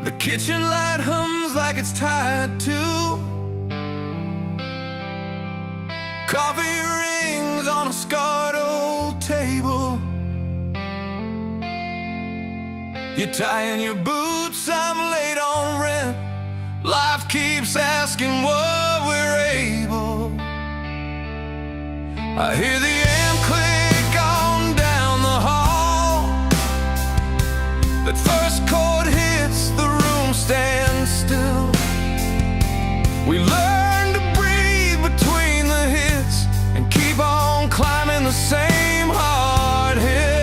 The kitchen light hums like it's tied to. Coffee rings on a scarred old table. You're tying your boots, I'm late on rent. Life keeps asking what we're able. I hear the amp click on down the hall. That first chord hits, the room stands still. We learn to breathe between the hits and keep on climbing the same hard hill.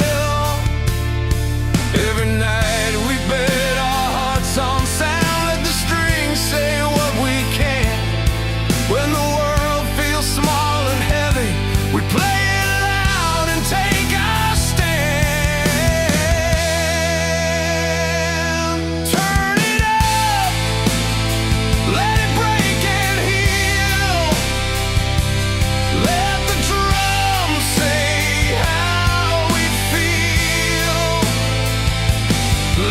Every night we bet our hearts on sound. Let the strings say what we can. When the world feels small and heavy, we play it loud and take our stand. Turn it up, let it break and heal. Let the drums say how we feel.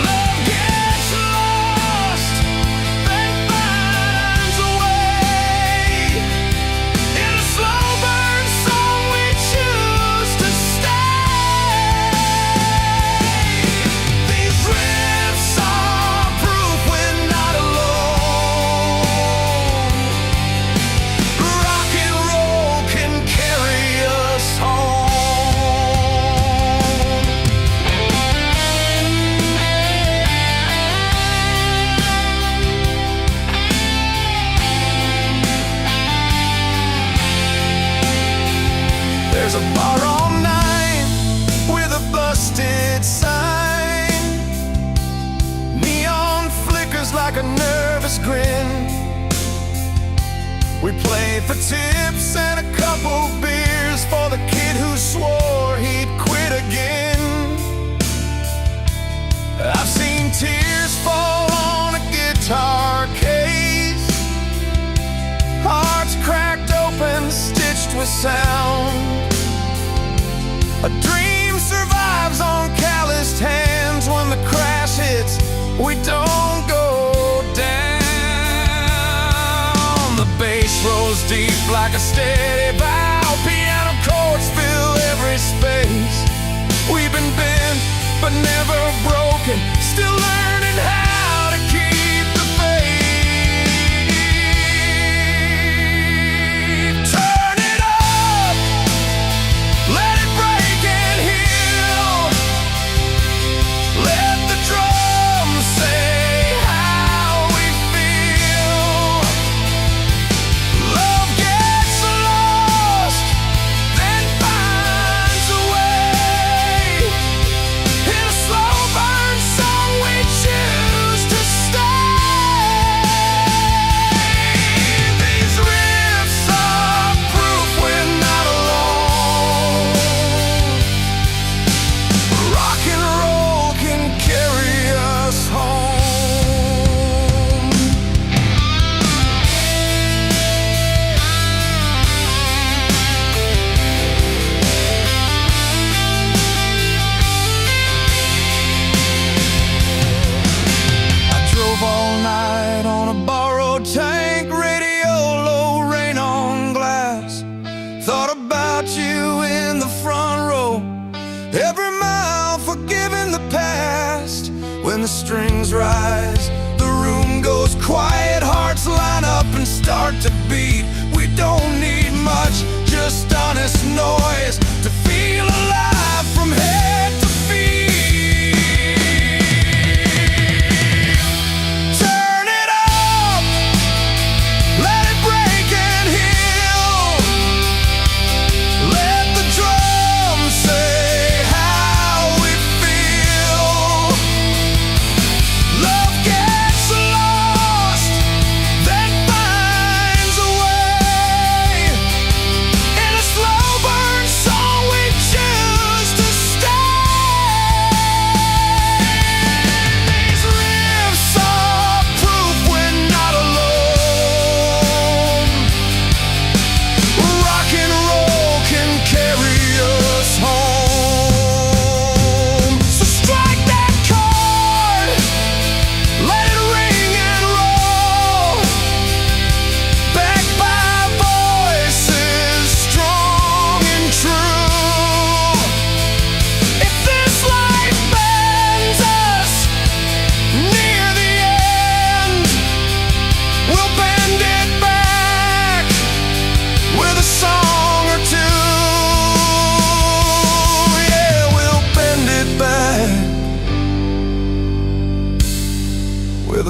Love gets lost, then finds a way. In a slow burn song we choose to stay. These riffs are proof we're not alone. Rock and roll can carry us home. There's a bar on 9 with a busted sign. Neon flickers like a nervous grin. We play for tips and a couple beers for the kid who swore he'd quit again. I've seen tears fall on a guitar case. Hearts cracked open, stitched with sound. A dream survives on calloused hands. When the crash hits, we don't go down. The bass rolls deep like a steady bow. Piano chords fill every space. We've been bent, but never broken. Still learning how to keep the faith. Turn it up, let it break and heal. Let the drums say how we feel. Love gets lost, then finds a way. In a slow burn song we choose to stay. These riffs are proof we're not alone. Rock and roll can carry us home. I drove all night on a borrowed tank, radio low, rain on glass. Thought about you in the front row, every mile forgiving the past. When the strings rise, the room goes quiet, hearts line up and start to beat. We don't need much, just honest noise to feel alive from head to feet. Turn it up, let it break and heal. Let the drums say how we feel. Love gets lost, then finds a way.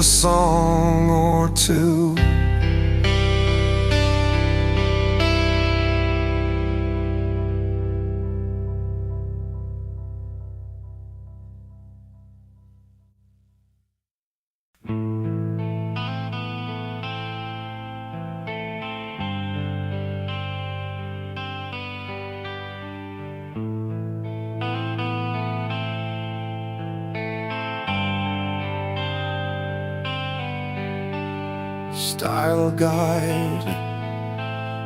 a song or two. Style guide,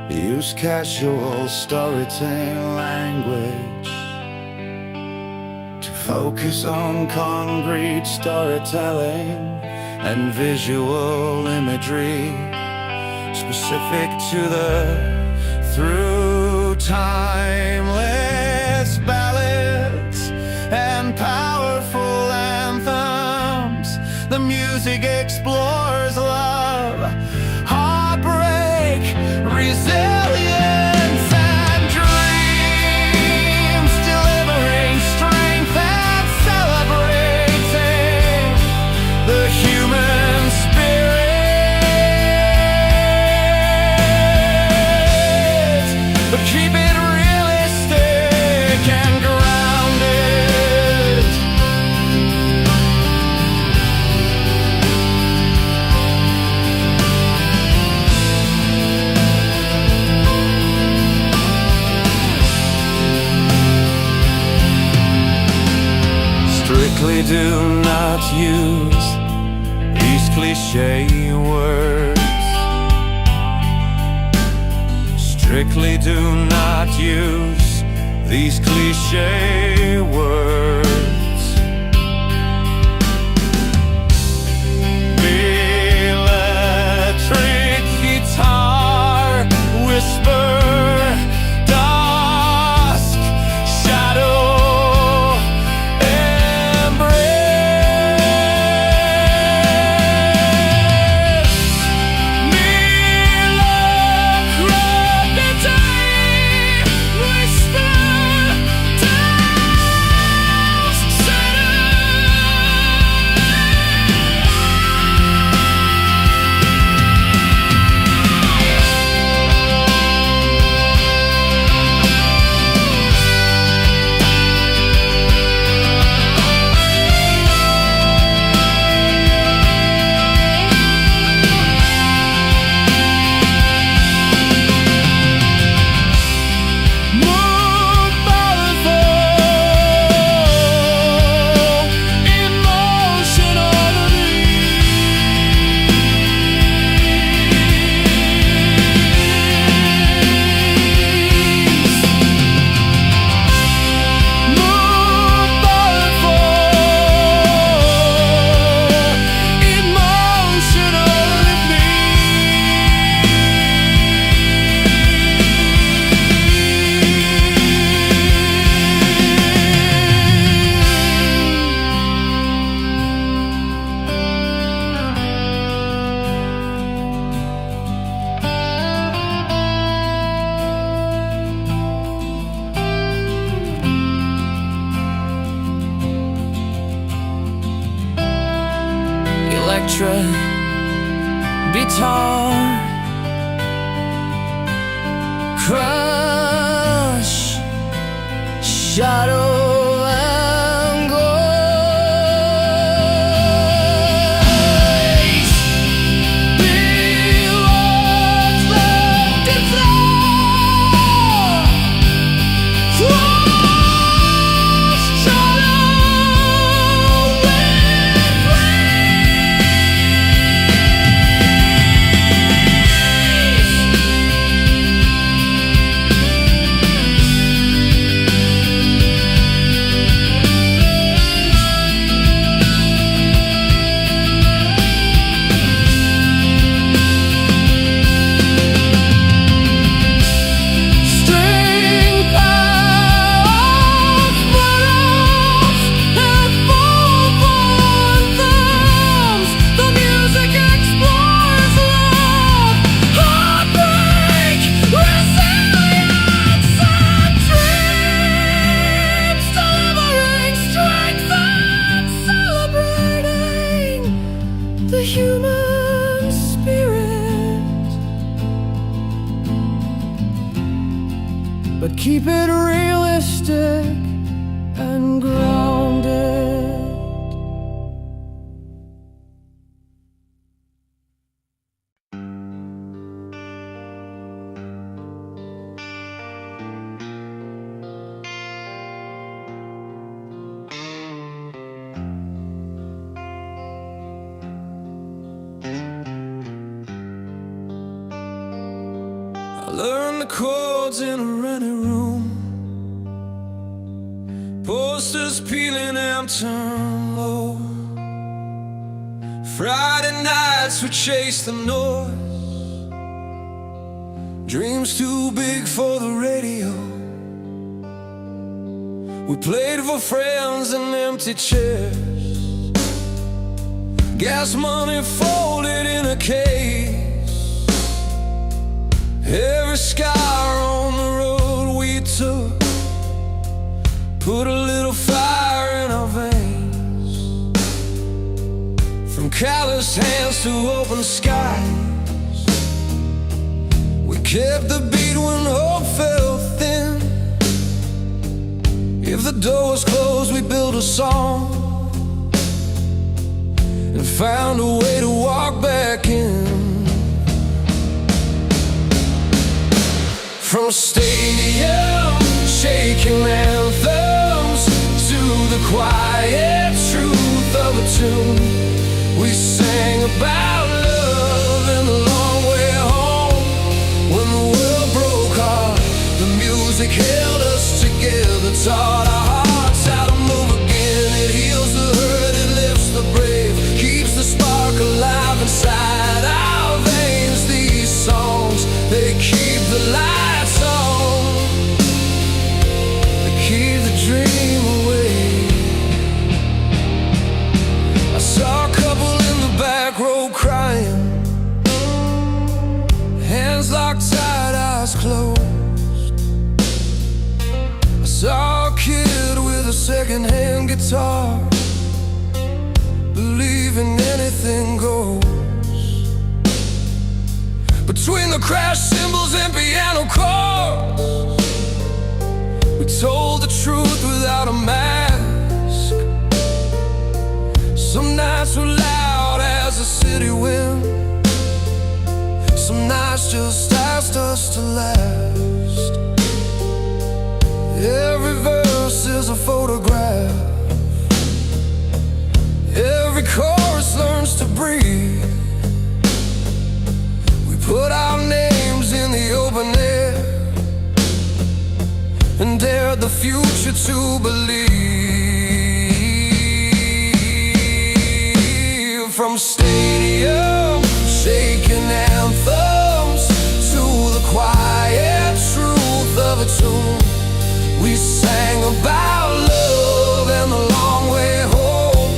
use casual storytelling language to focus on concrete storytelling and visual imagery specific to the through timeless ballads and powerful anthems. The music explores love, heartbreak, resilience, and dreams, delivering strength and celebrating the human spirit. But keep it realistic and grounded. Strictly do not use these cliché words. Strictly do not use these cliché words. Electric guitar, whisper, dusk, shadow, electric guitar, crush, shadow, and grace. Be what's left in flow. I learned the chords in a rented room, posters peeling and turn low. Friday nights we chased the noise, dreams too big for the radio. We played for friends in empty chairs, gas money folded in a case. Every scar on the road we took put a little fire in our veins. From calloused hands to open skies, we kept the beat when hope fell thin. If the door was closed, we built a song and found a way to walk back in. From stadium shaking anthems to the quiet truth of a tune, we sang about love in the long way home. When the world broke heart, the music held us together, taught our hearts how to move again. It heals the hurt, it lifts the brave, keeps the spark alive inside our veins. These songs, they keep the lights on, they keep the dream away. I saw a couple in the back row crying, hands locked tight, eyes closed. I saw a kid with a second-hand guitar, believing anything goes. Between the crash cymbals and piano chords, we told the truth without a mask. Some nights were loud as a city wind, some nights just asked us to last. Every verse is a photograph, every chorus learns to breathe. We put our names in the open air and dared the future to believe. From stadium shaking anthems to the quiet truth of a tune, we sang about love and the long way home.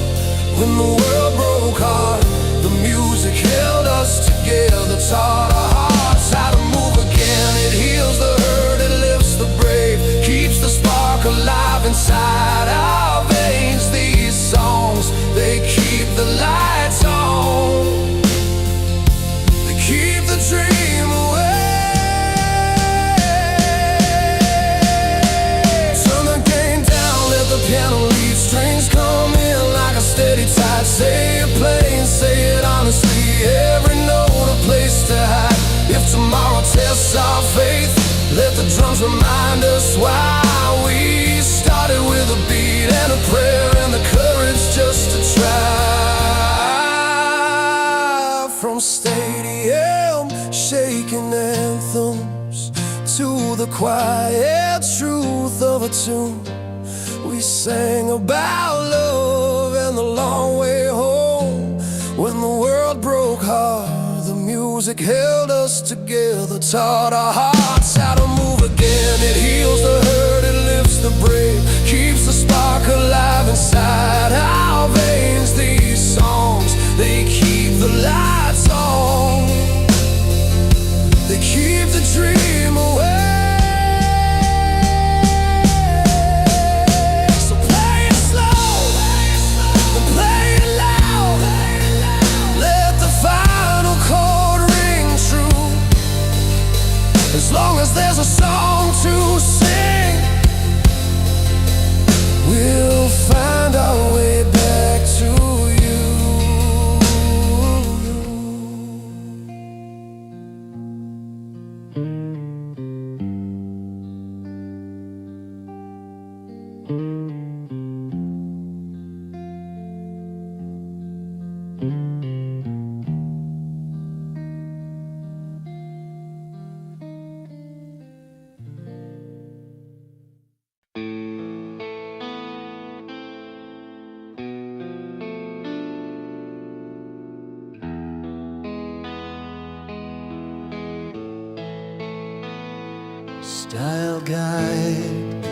When the world broke heart, the music held us together, taught our hearts how to move again. It heals the hurt, it lifts the brave, keeps the spark alive inside our veins. These songs, they keep the lights on, they keep the dream away. Piano lead, strings come in like a steady tide. Say it plain, say it honestly, every note a place to hide. If tomorrow tests our faith, let the drums remind us why we started with a beat and a prayer and the courage just to try. From stadium shaking anthems to the quiet truth of a tune, we sang about love and the long way home. When the world broke heart, the music held us together, taught our hearts how to move again. It heals the hurt, it lifts the brave, keeps the spark alive inside our veins. These songs, they keep the lights on, they keep the dream away. As long as there's a song to sing, Style guide,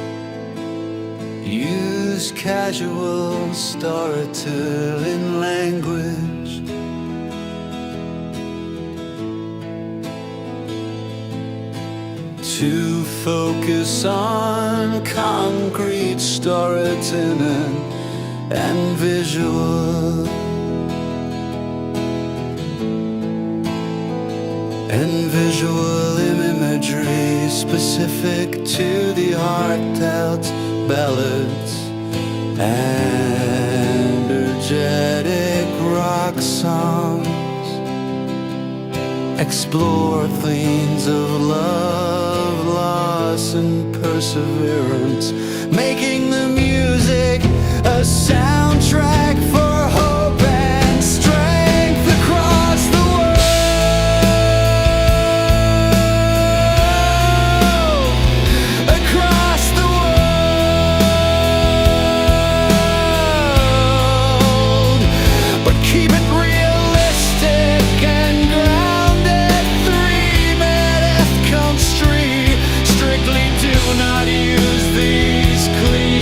use casual storytelling language. To focus on concrete storytelling and visual. And visual imagery specific to the heartfelt ballads and energetic rock songs. Explore themes of love, loss, and perseverance, making the music a soundtrack for hope and strength across the world. Across the world. But keep it realistic and grounded. 3 Street. Strictly do not use these clean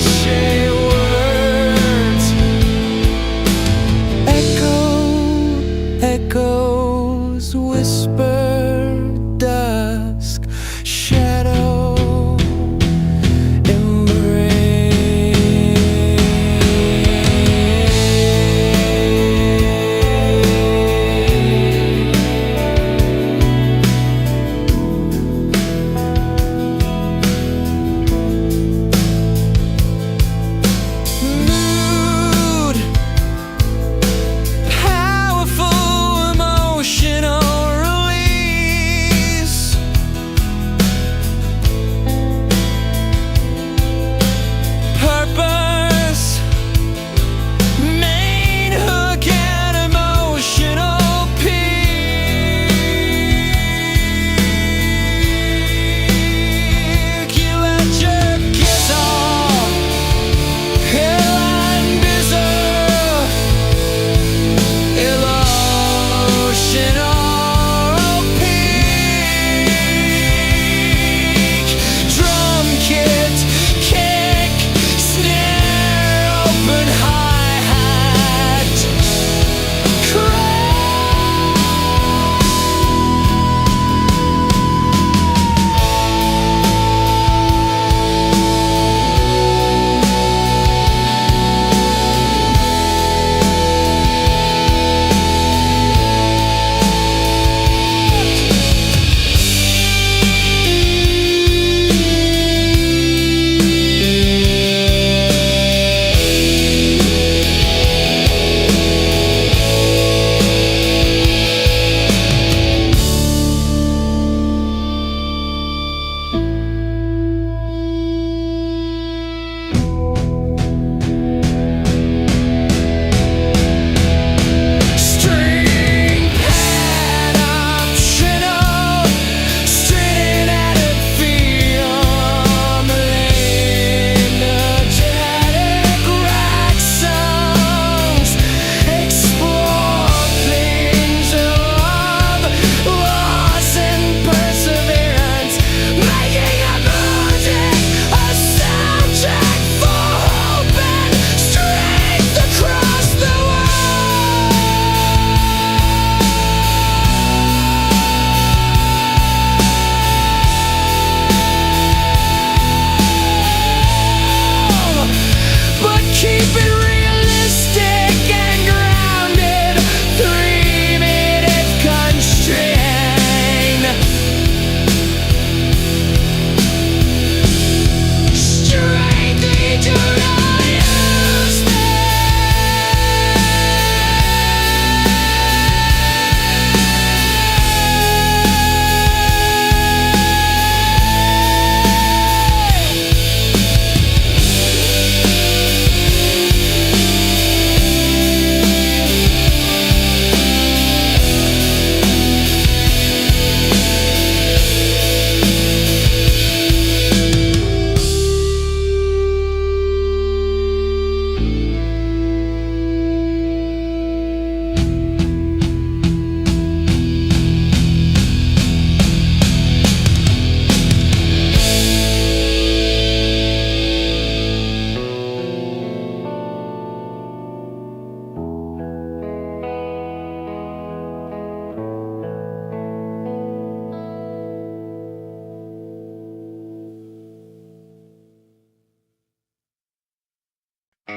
I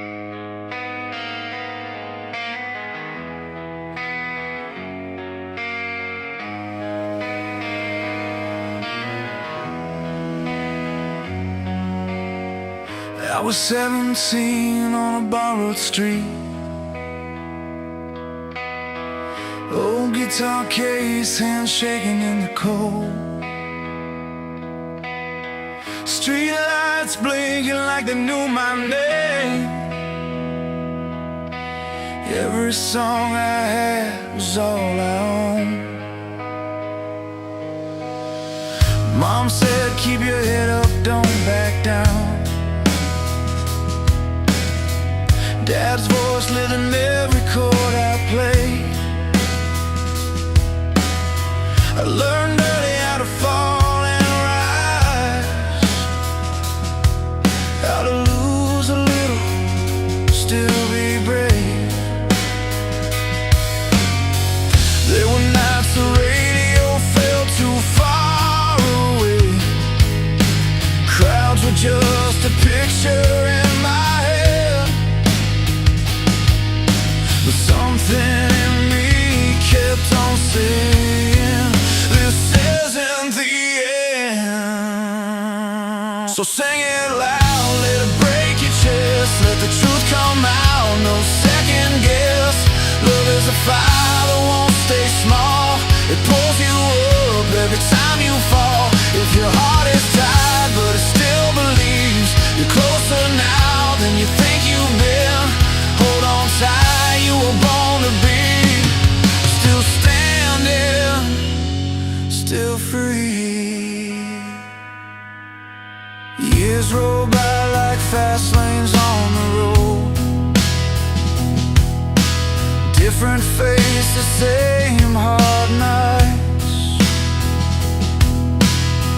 was 17 on a borrowed street. Old guitar case, hands shaking in the cold. Street lights blinking like they knew my name. Every song I had was all I owned. Mom said, keep your head up, don't back down. Dad's voice lit in every chord I played. I learned early how to fall and rise, how to lose a little, still be brave. There were nights the radio felt too far away. Crowds were just a picture in my head, but something in me kept on saying, this isn't the end. So sing it loud, let it break your chest, let the truth come out, no second guess. Love is a fire that won't stay small. It pulls you up every time you fall. If your heart is tired but it still believes, you're closer now than you think you've been. Hold on tight, you were born to be still standing, still free. Years roll by like fast lanes on the road. Different faces, same hard nights.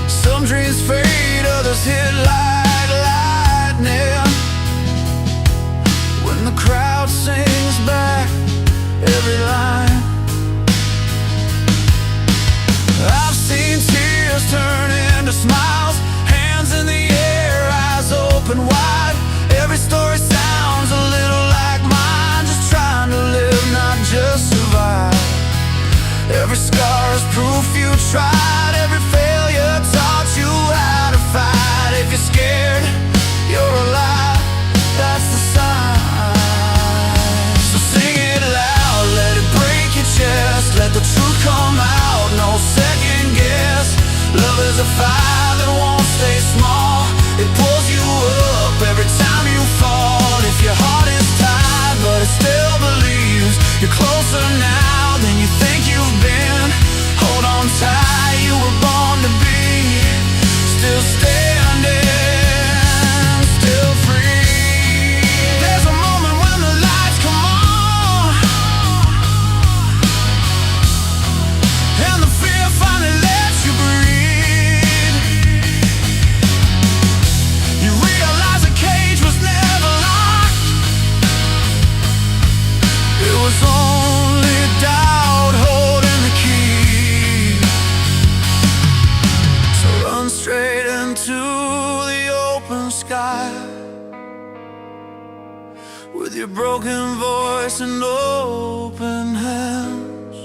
Some dreams fade, others hit like lightning. When the crowd sings back every line, I've seen tears turn into smiles, hands in the air, eyes open wide. Every story sounds a little like mine, just trying to live, not just survive. Every scar is proof you tried, every failure taught you how to fight. If you're scared, you're alive, that's the sign. So sing it loud, let it break your chest, let the truth come out, no second guess. Love is a fire that won't stay small. It pulls you up every time you fall. If your heart is tired but it still believes, you're closer now than you think you've been. Hold on tight, you were born to be still standing, still free. There's a moment when the lights come on and the fear finally lets you breathe. You realize the cage was never locked. It was only doubt holding the key. So run straight into the open sky with your broken voice and open hands.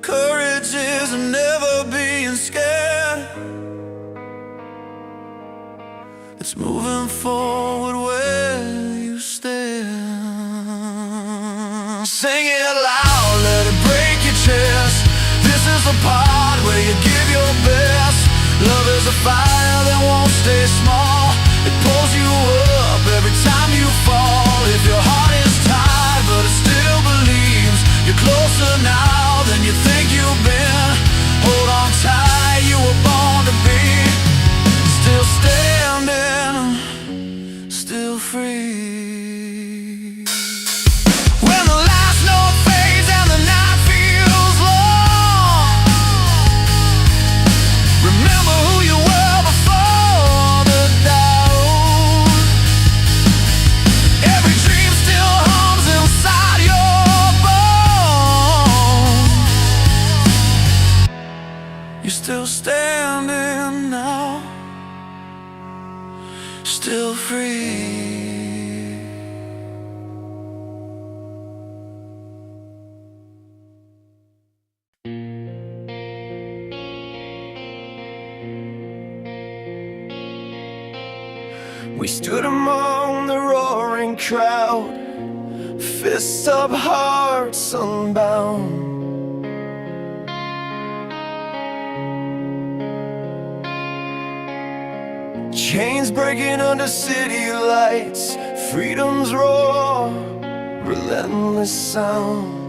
Courage is never being scared. It's moving forward where you stand. Sing it loud, let it break your chest. This is the part where you give your best. Love is a fire that won't stay small. It pulls you up every time you fall. If your heart is tired but it still believes, you're closer now than you think you've been. Hold on tight, you were born to be still standing, still still free. We stood among the roaring crowd, fists up, hearts unbound. Chains breaking under city lights, freedom's roar, relentless sound.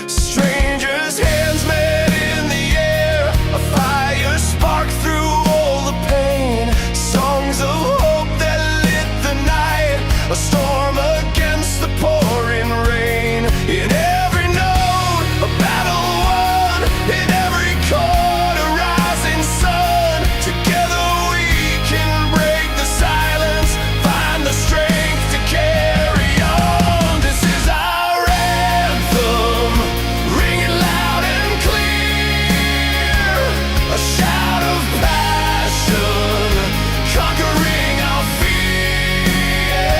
Strangers' hands met in the air, a fire sparked through all the pain. Songs of hope that lit the night, a storm against the pouring rain. In every note, a battle won. In every chord, a rising sun. Together we can break the silence, find the strength to carry on. This is our anthem, ringing loud and clear. A shout of passion, conquering our fear.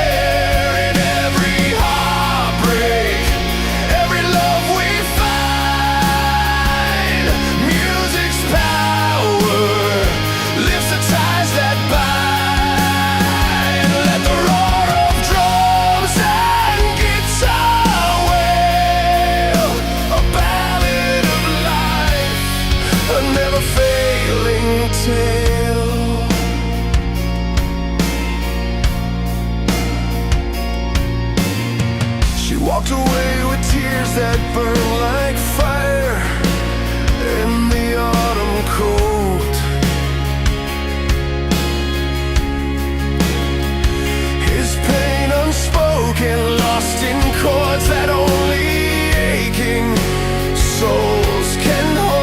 In every heartbreak, every love we find, music's power lifts the ties that bind. Let the roar of drums and guitar wail, a ballad of life, a never failing tale. She walked away with tears that burn like fire in the autumn cold. His pain unspoken, lost in chords that only aching souls can hold.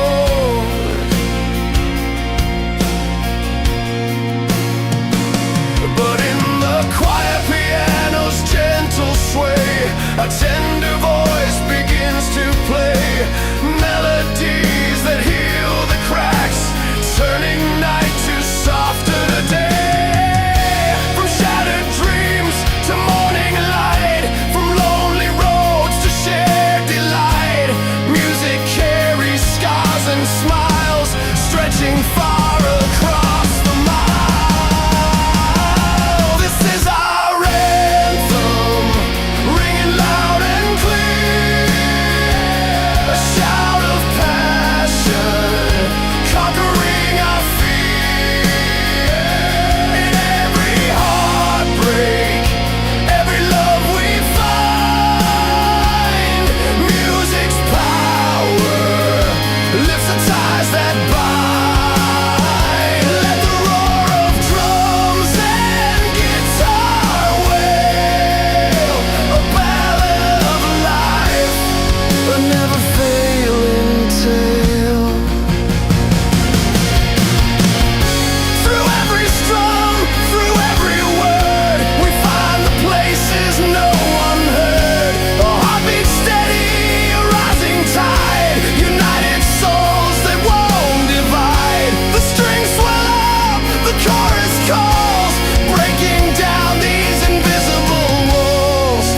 But in the quiet piano's gentle sway, a tender voice begins to play melodies that heal the cracks, turning night to softer day. From shattered dreams to morning light, from lonely roads to shared delight, music carries scars and smiles, stretching far across the mile. This is our anthem, ringing loud and clear. A shout of passion, conquering our fear. In every heartbreak, every love we find, music's power lifts the ties that bind. Let the roar of drums and guitar wail, a ballad of life, a never failing tale. Through every strum, through every word, we find the places no one heard. A heartbeat steady, a rising tide, united souls that won't divide. The strings swell up, the chorus calls, breaking down these invisible walls.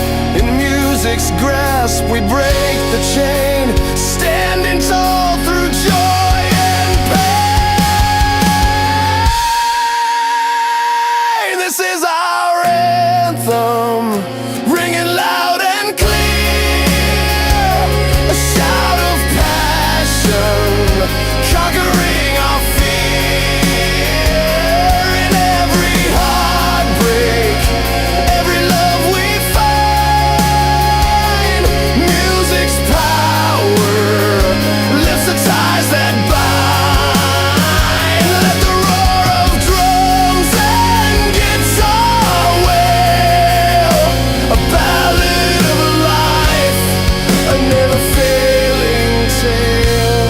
In music's grasp we break the chain, standing tall through joy and pain. This is our anthem, ringing loud and clear. A shout of passion, conquering our fear. In every heartbreak, every love we find, music's power lifts the ties that bind. Let the roar of drums and guitar wail, a ballad of life, a never failing tale.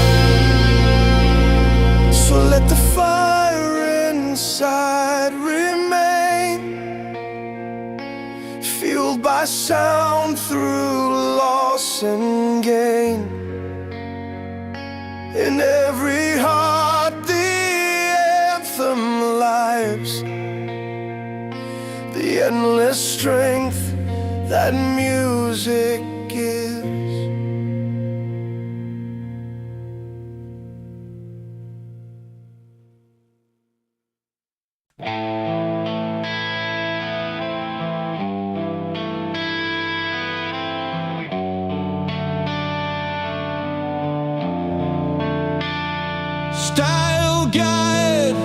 So let the fire inside remain, fueled by sound through loss and gain. In every heart the endless strength that music gives. Style guide,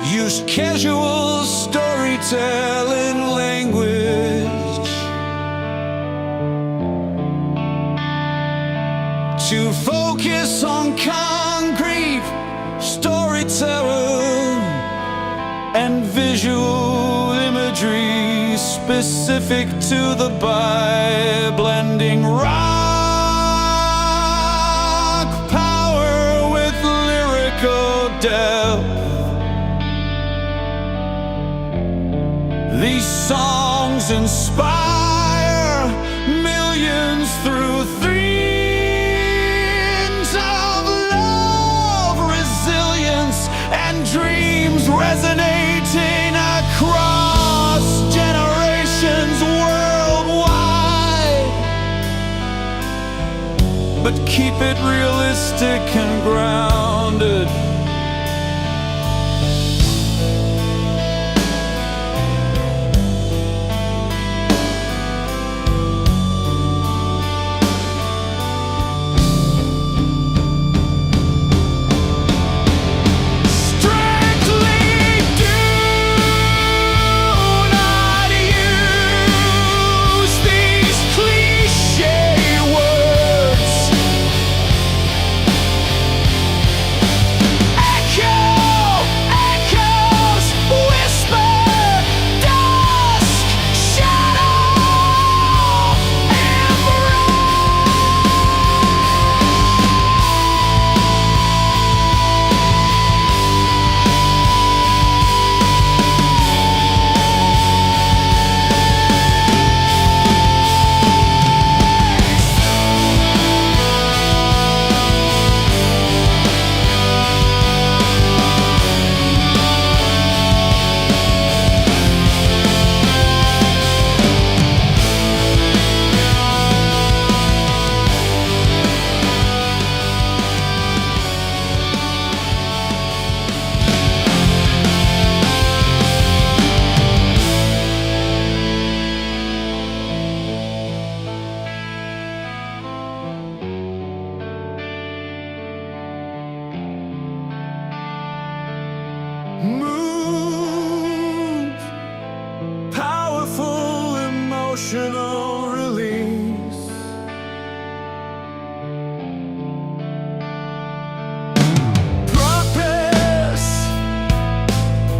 use casual storytelling language to focus on concrete storytelling and visual imagery specific to the by blending rock power with lyrical depth. These songs inspire millions through themes of love, resilience, and dreams resonating across generations worldwide. But keep it realistic and grounded. Move, powerful emotional release. Progress,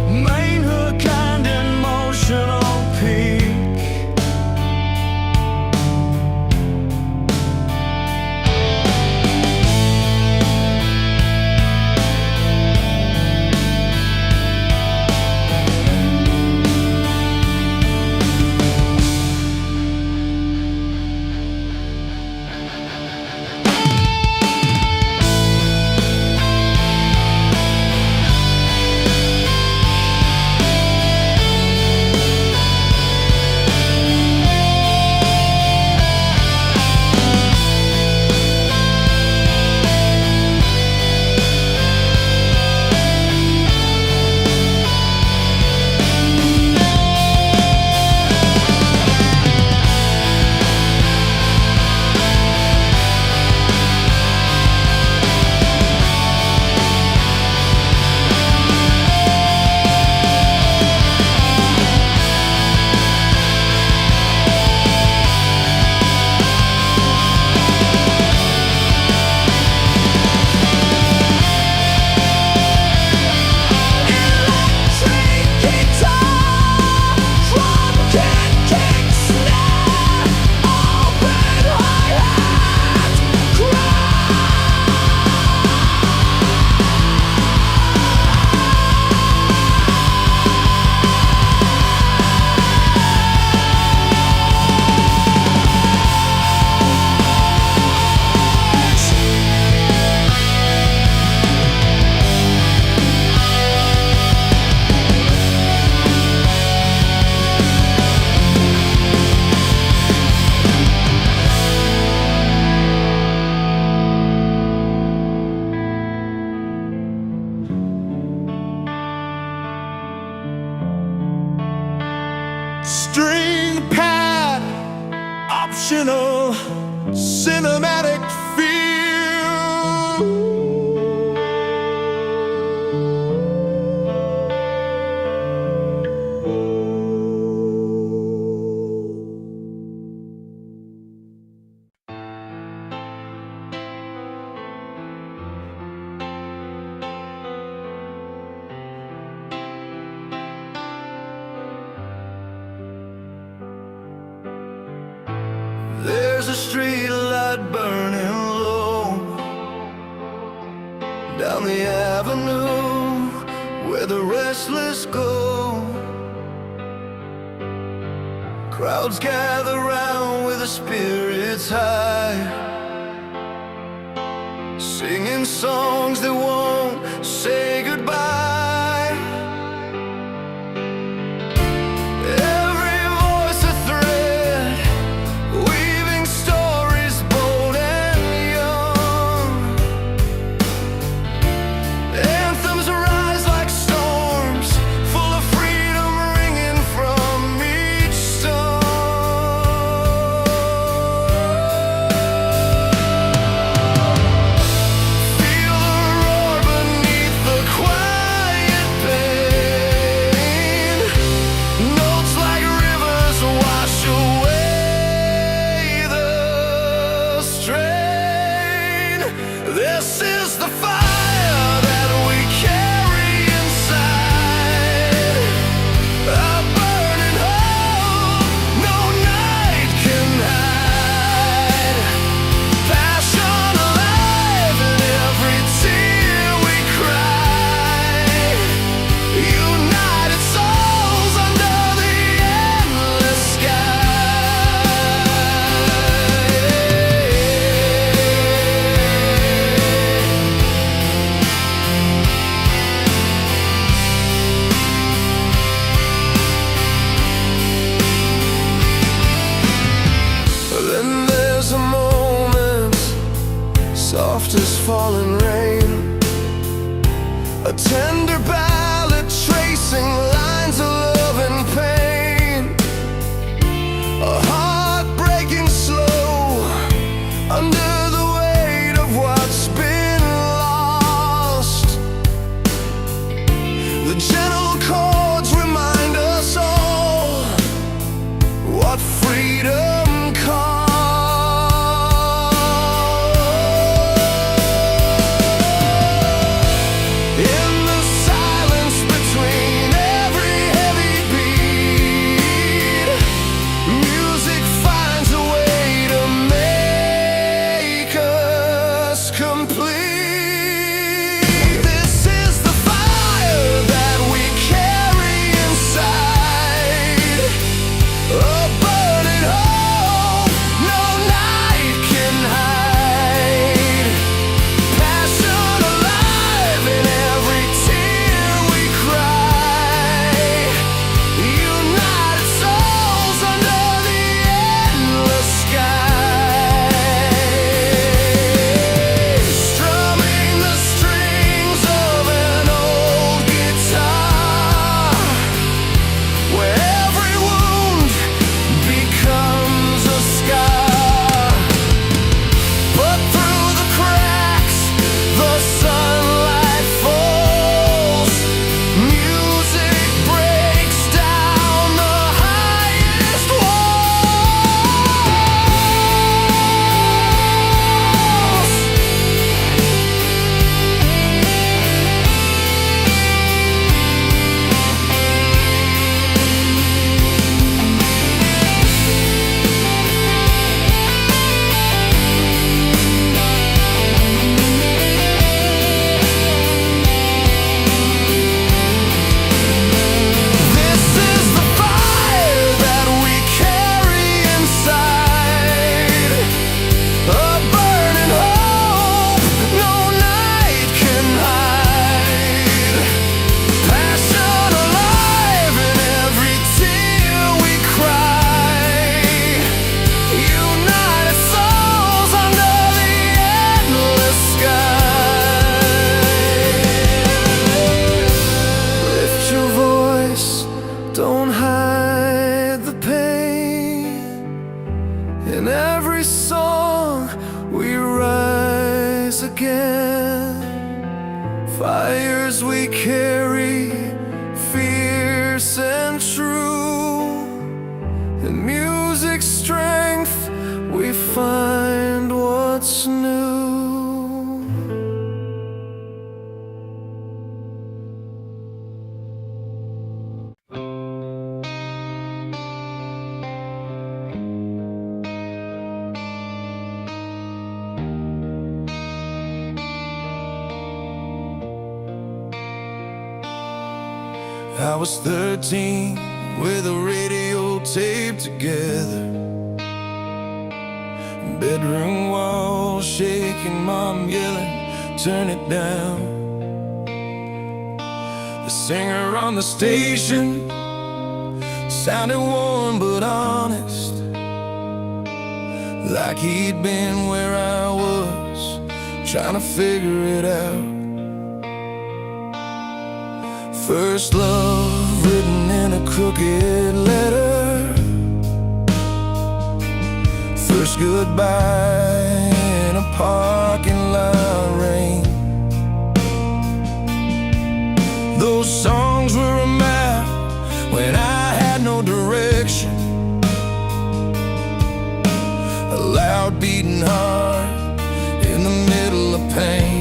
main hook and emotional peak. string pad, optional cinematic feel. There's a street light burning low down the avenue where the restless go. Crowds gather round with the spirits high, singing songs that won't say goodbye. This is the fire that we carry inside, a burning hope no night can hide. Passion alive in every tear we cry, united souls under the endless sky. Then there's a moment, soft as falling rain, a tender ballad tracing lines of love and pain, a heart breaking slow under the weight of what's been lost. The gentle chords remind us all what freedom costs. In the silence fires we carry, fierce and true. In music's strength we find what's new. I was 13 with a radio tape together, bedroom wall shaking, mom yelling, turn it down. The singer on the station sounded warm but honest, like he'd been where I was, trying to figure it out. First love written in a crooked letter, first goodbye in a parking lot rain. Those songs were a map when I had no direction, a loud beating heart in the middle of pain.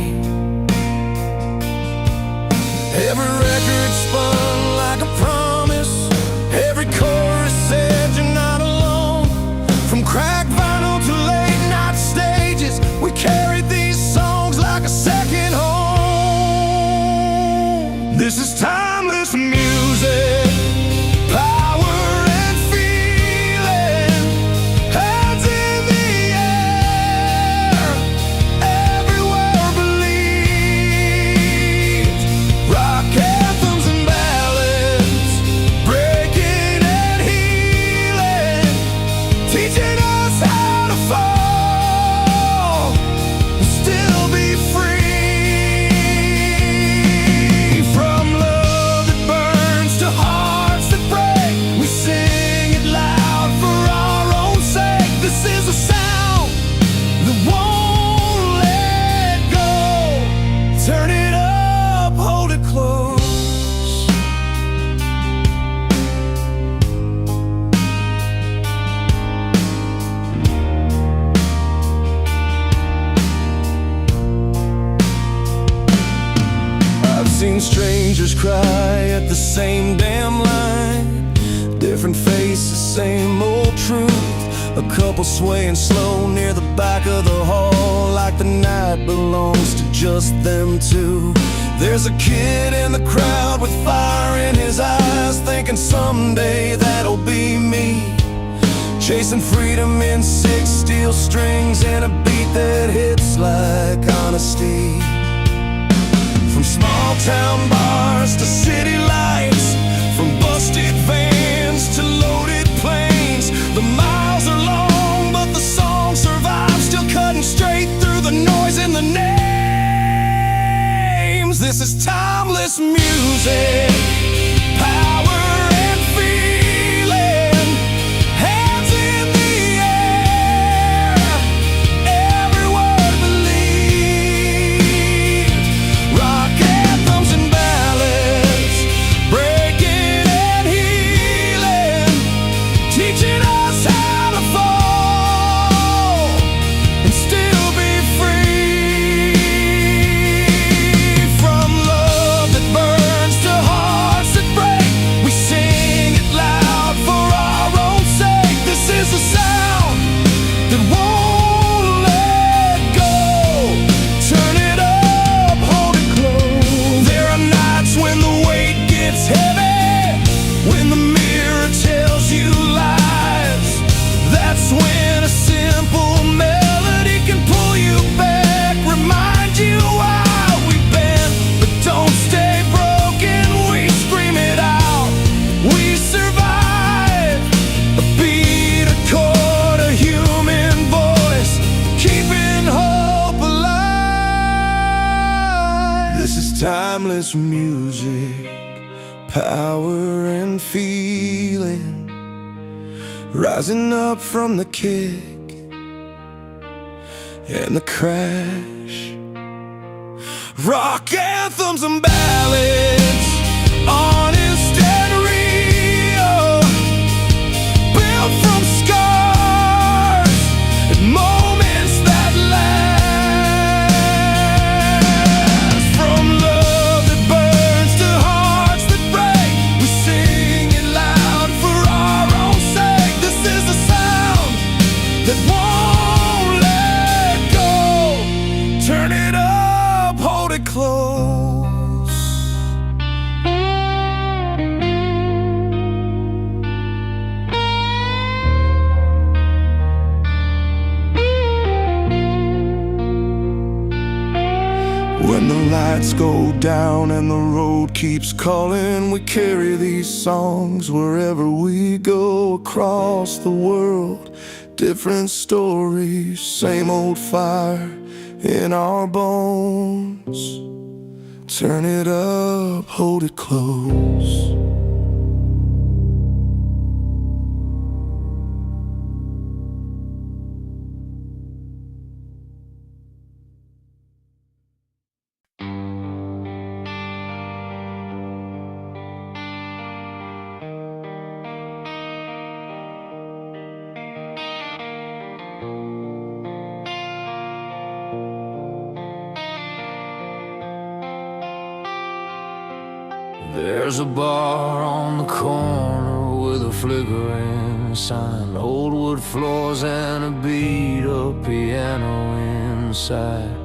Every record spun like a promise, every chorus said you're not alone. From crack vinyl to late night stages, we carried these songs like a second home. This is timeless music, power and feeling, hands in the air, everywhere believed. Rock anthems and ballads, breaking and healing, teaching us how to fall and still be free. From love that burns to hearts that break, we sing it loud for our own sake. This is a sound that won't let go. Turn it up, hold it close. I've seen strangers cry at the same damn line, different faces, same old truth. A couple swaying slow near the back of the hall, like the night belongs to just them two. There's a kid in the crowd with fire in his eyes, thinking someday that'll be me, chasing freedom in 6 steel strings and a beat that hits like honesty. From small town bars to city lights, from busted vans to loaded planes, the miles are long but the song survives, still cutting straight through the noise and the names. This is timeless music, power and feeling, hands in the air, every word believed. Rock anthems and ballads, breaking and healing, teaching us how to fall and still be free. From love that burns to hearts that break, we sing it loud for our own sake. This is a sound that won't let go. Turn it up, hold it close. There are nights when the weight gets heavy, when the mirror tells you lies. That's when a simple melody can pull you back, remind you why we've been. But don't stay broken, we scream it out, we survive. A beat, a chord, a human voice, keeping hope alive. This is timeless music, power and feeling, rising up from the kick and the crash, rock anthems and ballads, honest and real, built from scars and moments that last. From love that burns to hearts that break, we sing it loud for our own sake. This is the sound that won't let go. Turn it up, hold it close. When the lights go down and the road keeps calling, we carry these songs wherever we go across the world. Different stories, same old fire in our bones. Turn it up, hold it close. There's a bar on the corner with a flickering sign, old wood floors and a beat-up piano inside.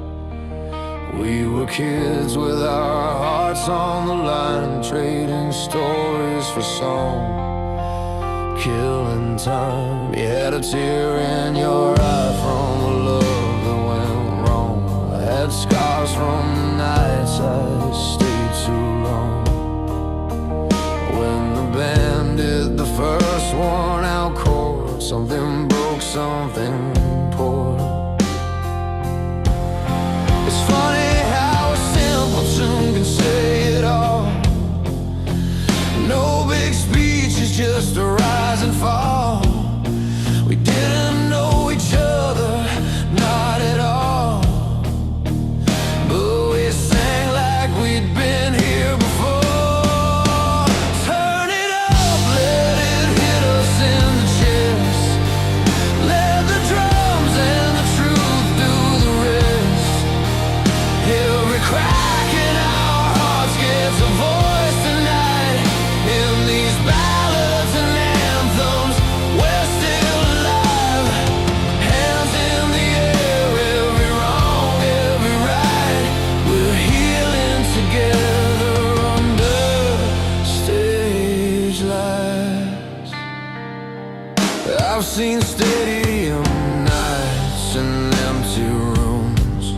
We were kids with our hearts on the line, trading stories for song, killing time. You had a tear in your eye from the love that went wrong. I had scars from the nights I stayed too long. When the band did the first worn out chord, something broke, something poured. It's funny how a simple tune can say it all. No big speech, it's just a rise and fall. We didn't know each other, not at all, but we sang like we'd been here before. I've seen stadium nights and empty rooms,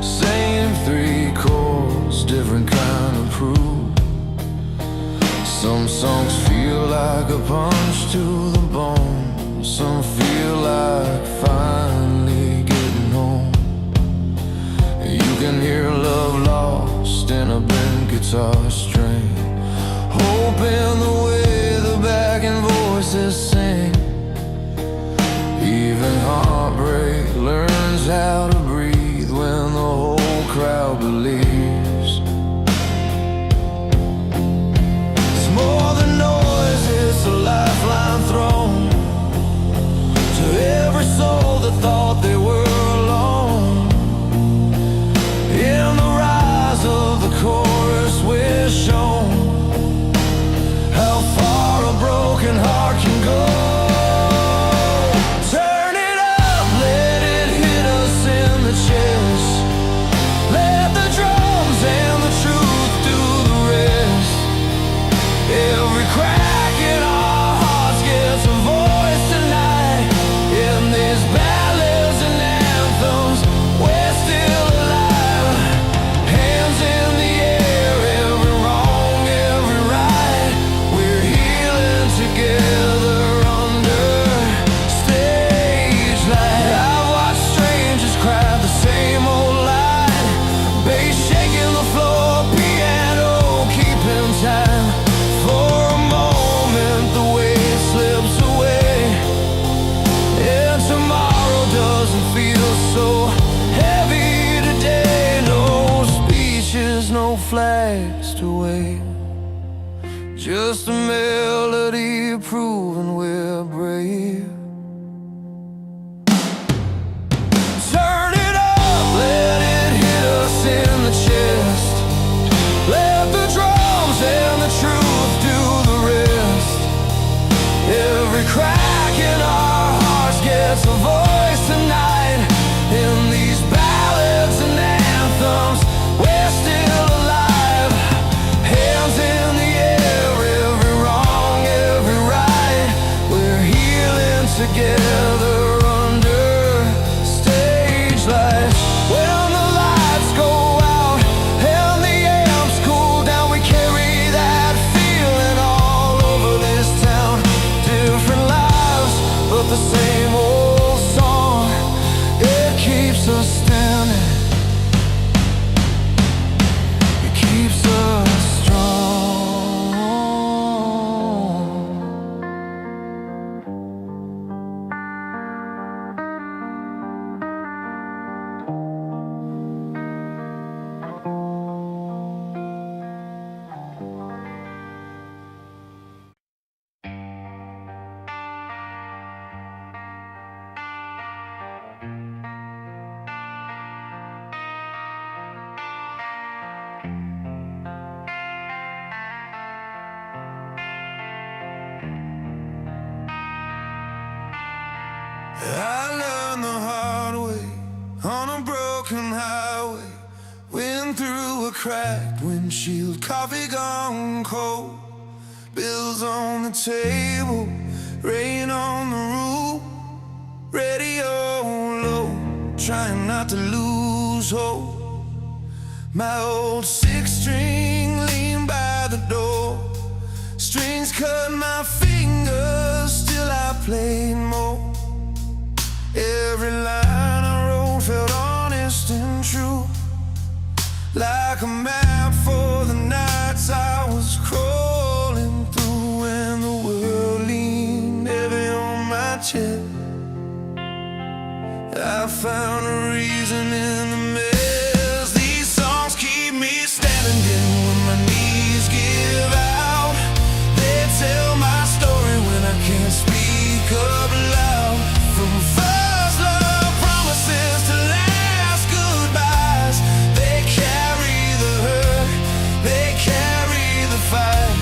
same three chords, different kind of proof. Some songs feel like a punch to the bone, some feel like finally getting home. You can hear love lost in a bent guitar string, hope in the way the backing voices sing. Even heartbreak learns how to breathe when the whole crowd believes. It's more than noise, it's a lifeline thrown to every soul that thought they were alone. In the rise of the chorus we're shown how far a broken heart can go. We're still alive, hands in the air, every wrong waxed away. Just a melody proving we're brave. Turn it up, let it hit us in the chest. Let the drums and the truth do the rest. Every crack in our hearts gets a voice tonight. In these ballads and anthems, we're still alive. Hands in the air, every wrong, every right. We're healing together under stage lights. When the lights go out and the amps cool down, we carry that feeling all over this town. Different lives, but the same old song. It keeps us standing. It keeps us strong. I learned the hard way on a broken highway. Went through a cracked windshield, coffee gone cold. Bills on the table, rain on the roof. Radio low, trying not to lose hope. My old six-string leaned by the door. Strings cut my fingers, still I played more. Every line I wrote felt honest and true, like a map for the nights I was crawling through. When the world leaned heavy on my chest, I found a reason in the mess. These songs keep me standing in when my knees give out. They tell my story when I can't speak up loud. From first love promises to last goodbyes, they carry the hurt, they carry the fight.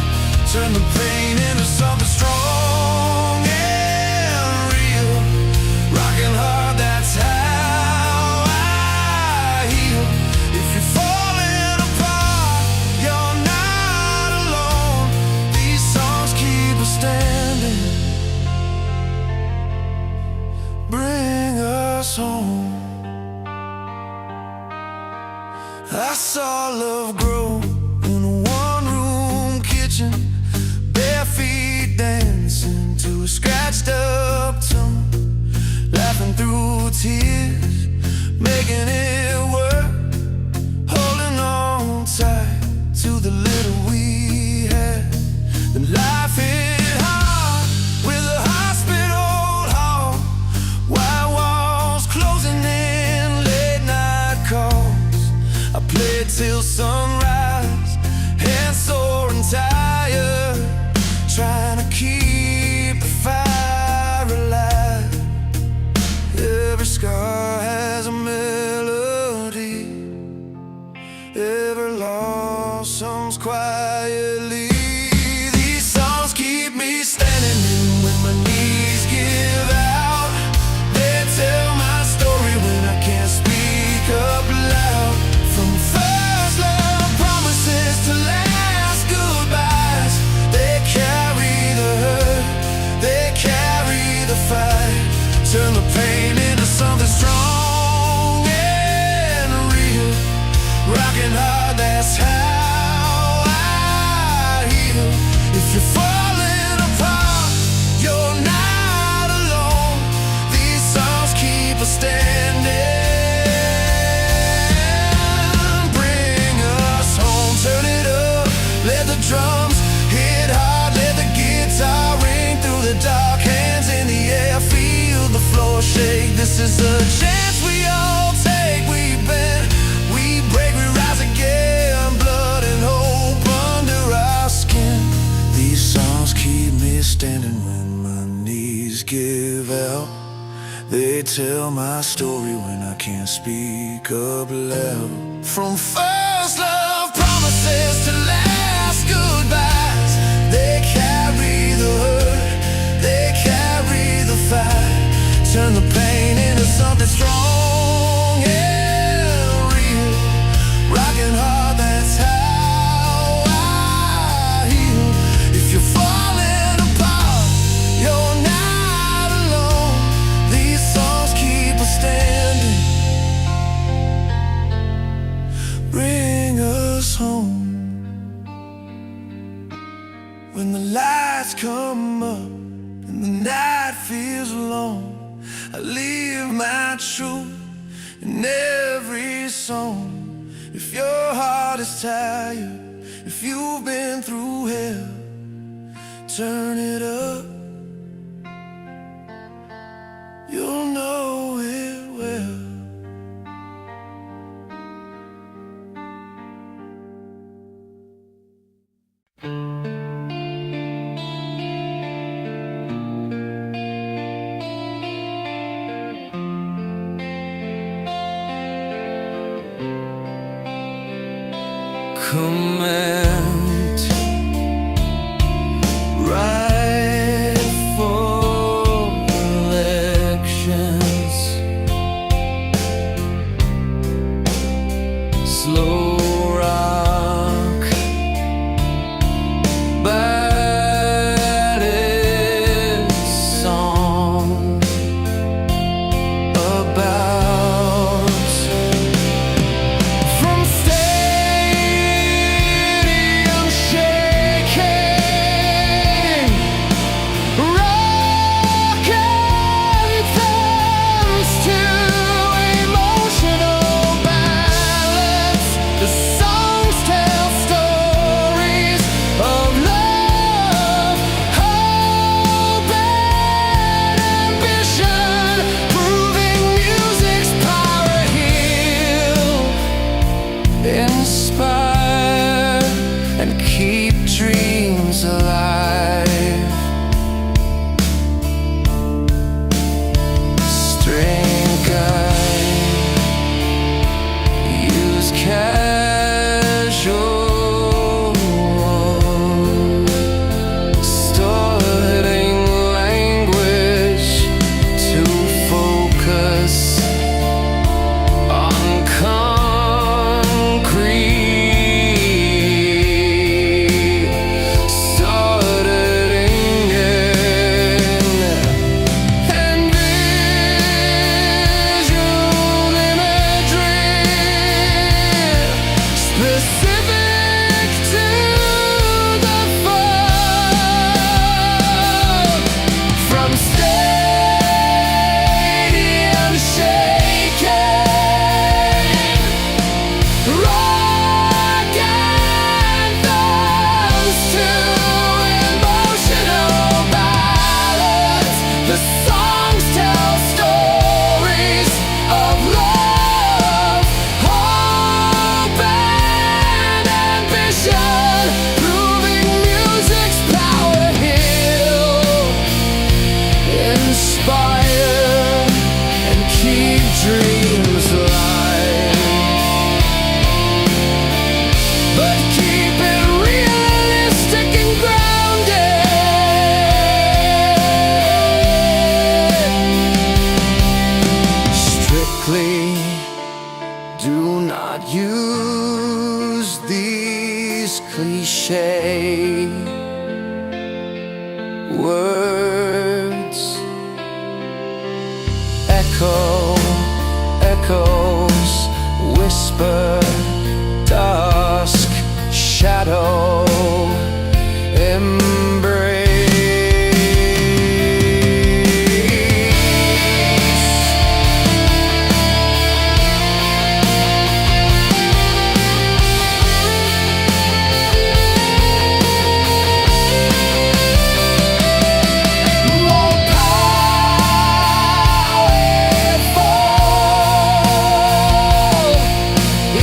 Turn the pain into something strong and real. Rocking hard, that's how I heal. If you're falling apart, you're not alone. These songs keep us standing. Bring us home. I saw love grow in a one-room kitchen, bare feet dancing to a scratched up tune, laughing through tears, making it work, holding on tight to the little we had. Then life hit hard with a hospital hall, white walls closing in, late night calls. I played till sunrise, hands sore and tired, trying to keep the fire alive. Every scar has a melody, every loss songs quietly. These songs keep me standing in when my knees give out. They tell my story when I can't speak up loud. From first love promises to last goodbyes, they carry the hurt, they carry the fight. Turn the pain into something strong and real. Rocking hard, that's how I heal. If you're falling apart, you're not alone. These songs keep us standing. Bring us home, turn it up, let the drums hit hard, let the guitar ring through the dark. Hands in the air, feel the floor shake. This is a chance we all take. We bend, we break, we rise again. Blood in tell my story when I can't speak up loud. From first love promises to last goodbyes, they carry the hurt, they carry the fight. Turn the pain into something strong and real. Rocking hard, that's how I heal. If you're falling apart, you're not alone. These songs keep us standing, bring us home. When the lights come up and the night feels alone, I leave my truth in every song. If your heart is tired, if you've been through hell, turn it up, you'll know it well. Comment, rightful elections, slow rock, ballads song about from inspire and keep dreams alive. String guide, use casual, starting language to focus on dreams alive, but keep it realistic and grounded. Strictly do not use these cliché words. Echoes whisper, dusk, shadow, embrace.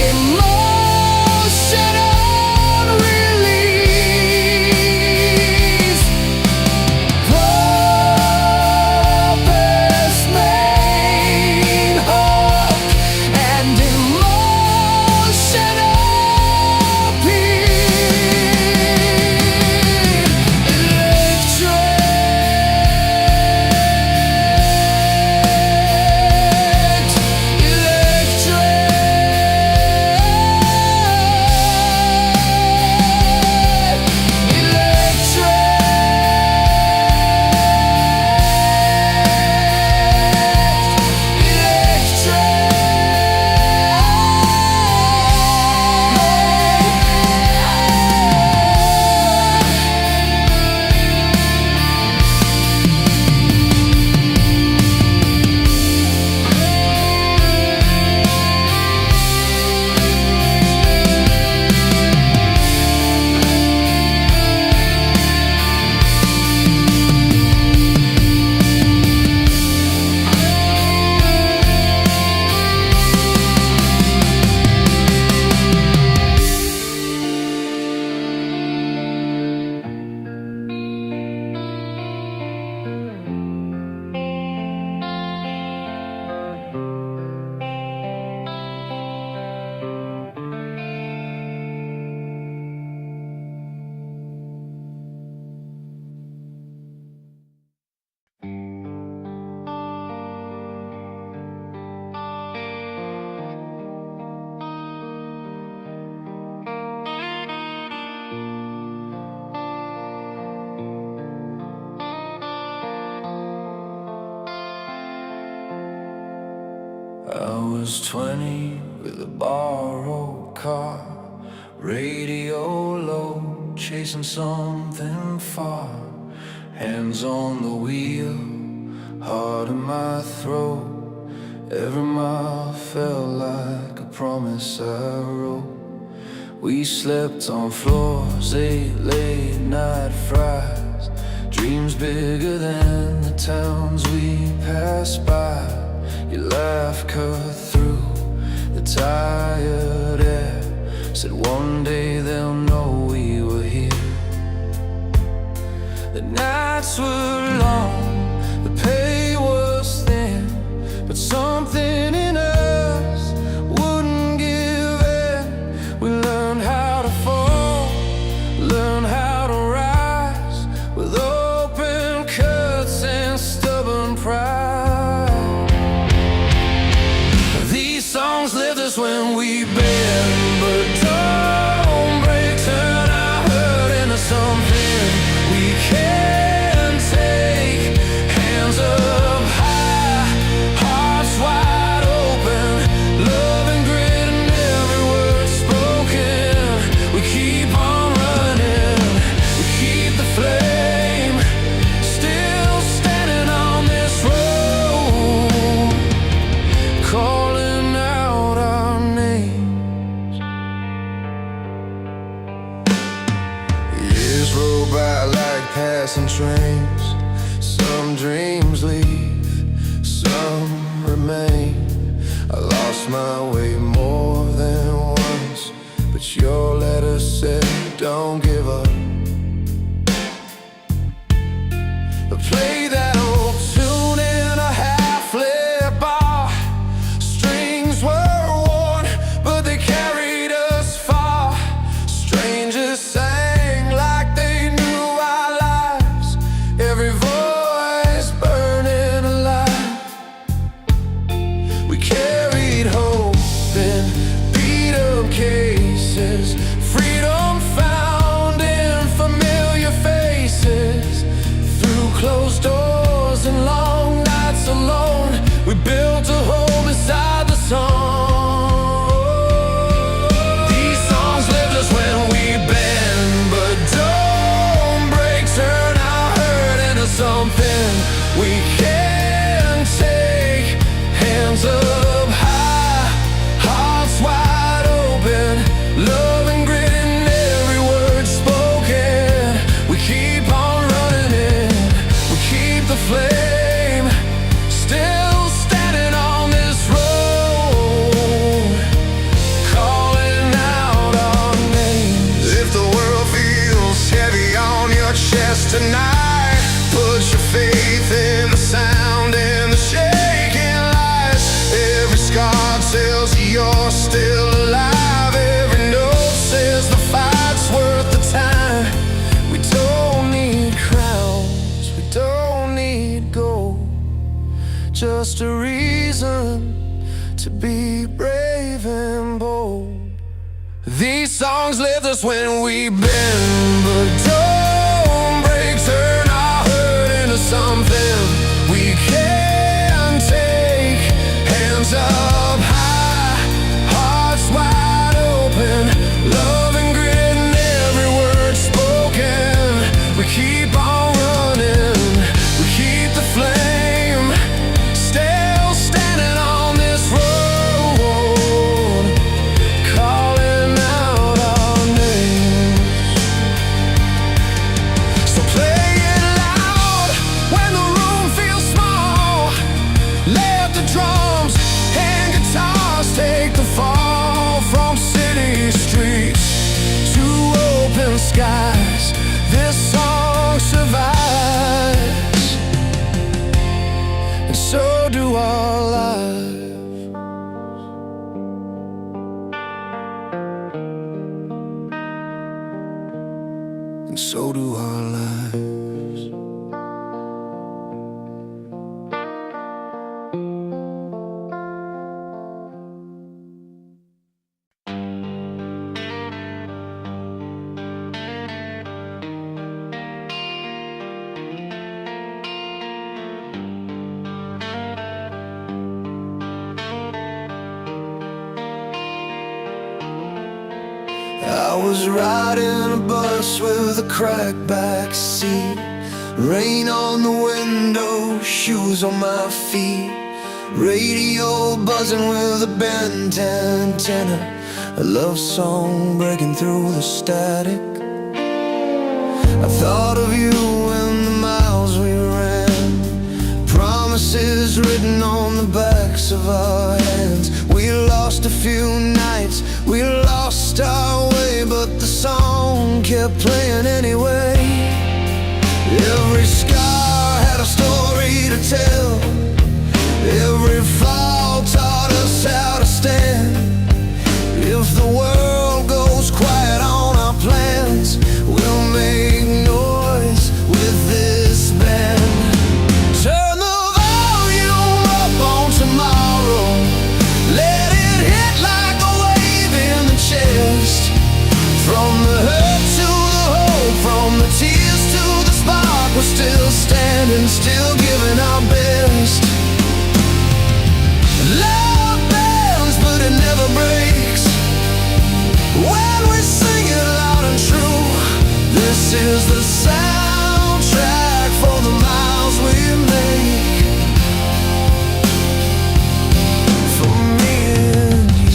Emotional release. I was 20 with a borrowed car, radio low, chasing something far. Hands on the wheel, heart in my throat. Every mile felt like a promise I wrote. We slept on floors, ate late night fries, dreams bigger than the towns we passed by. Your laugh cut through the tired air, said one day they'll know we were here. The nights were long, the pay was thin, but something in us wouldn't give in. We learned how to fall, learned how to rise, with open cuts and stubborn pride. These songs lived us when we bend, but don't break, turn our hurt into something we can take. Hands up high, hearts wide open, love and grit in every word spoken. We keep on running, we keep the flame still standing on this road, calling out our names. Years roll by like passing trains. Some dreams leave, some remain. I lost my way more than once, but your letter said don't give up. Play that old tune in a half-lit bar. Strings were worn, but they carried us far. Strangers sang like they knew our lives, every voice burning alive. We carried hope in beat-up cases, freedom found in familiar faces. Through closed doors and long nights alone, we built a home inside the song. These songs lived us when we bend, but don't break, turn our hurt into something we can take. Hands up high, hearts wide open, love and grit in every word spoken. We keep on running in, we keep the flame still standing on this road, calling out our names. If the world feels heavy on your chest tonight, put your faith in the sound and the shaking lights. Every scar tells you you're still alive, every note says the fight's worth the time. We don't need crowns, we don't need gold, just a reason to be brave and bold. These songs lived us when we bend, but don't break, turn our hurt into something we can take. Hands up high, hearts wide open, love and grit in every word spoken. We keep on running, we keep the flame still standing on this road, calling out our names. So play it loud when the room feels small. Let the drums and guitars take the fall. From city streets to open skies, this song survives, and so do our lives. And so do our lives. was riding a bus with a cracked back seat, rain on the window, shoes on my feet, radio buzzing with a bent antenna, a love song breaking through the static. I thought of you and the miles we ran, promises written on the backs of our hands. We lost a few nights, we lost our way, but the song kept playing anyway. Every scar had a story to tell, every fall taught us how to stand. If the world goes quiet on our plans, we'll make noise with this band. Turn the volume up on tomorrow, let it hit like a wave in the chest. From the hurt to the hope, from the tears to the spark, we're still standing, still giving our best. Love bends, but it never breaks when we sing it loud and true. This is the soundtrack for the miles we make, for me and you.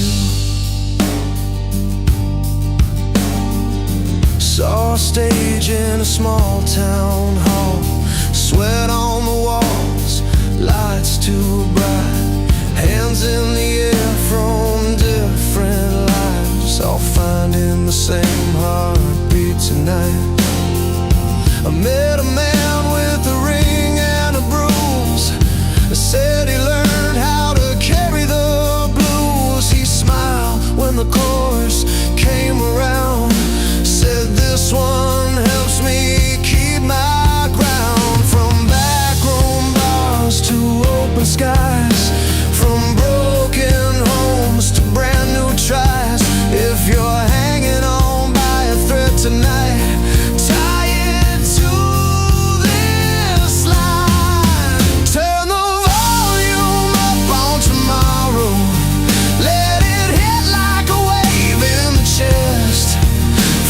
Saw a stage in a small town hall, sweat on the walls, lights too bright, hands in the air from different lives, all finding the same heartbeat tonight. I met a man with a ring and a bruise, said he learned how to carry the blues. He smiled when the chorus came around, said this one helps me keep my ground. From backroom bars to open skies, from broken homes to brand new tries. If you're hanging on by a thread tonight, tie it to this line. Turn the volume up on tomorrow, let it hit like a wave in the chest.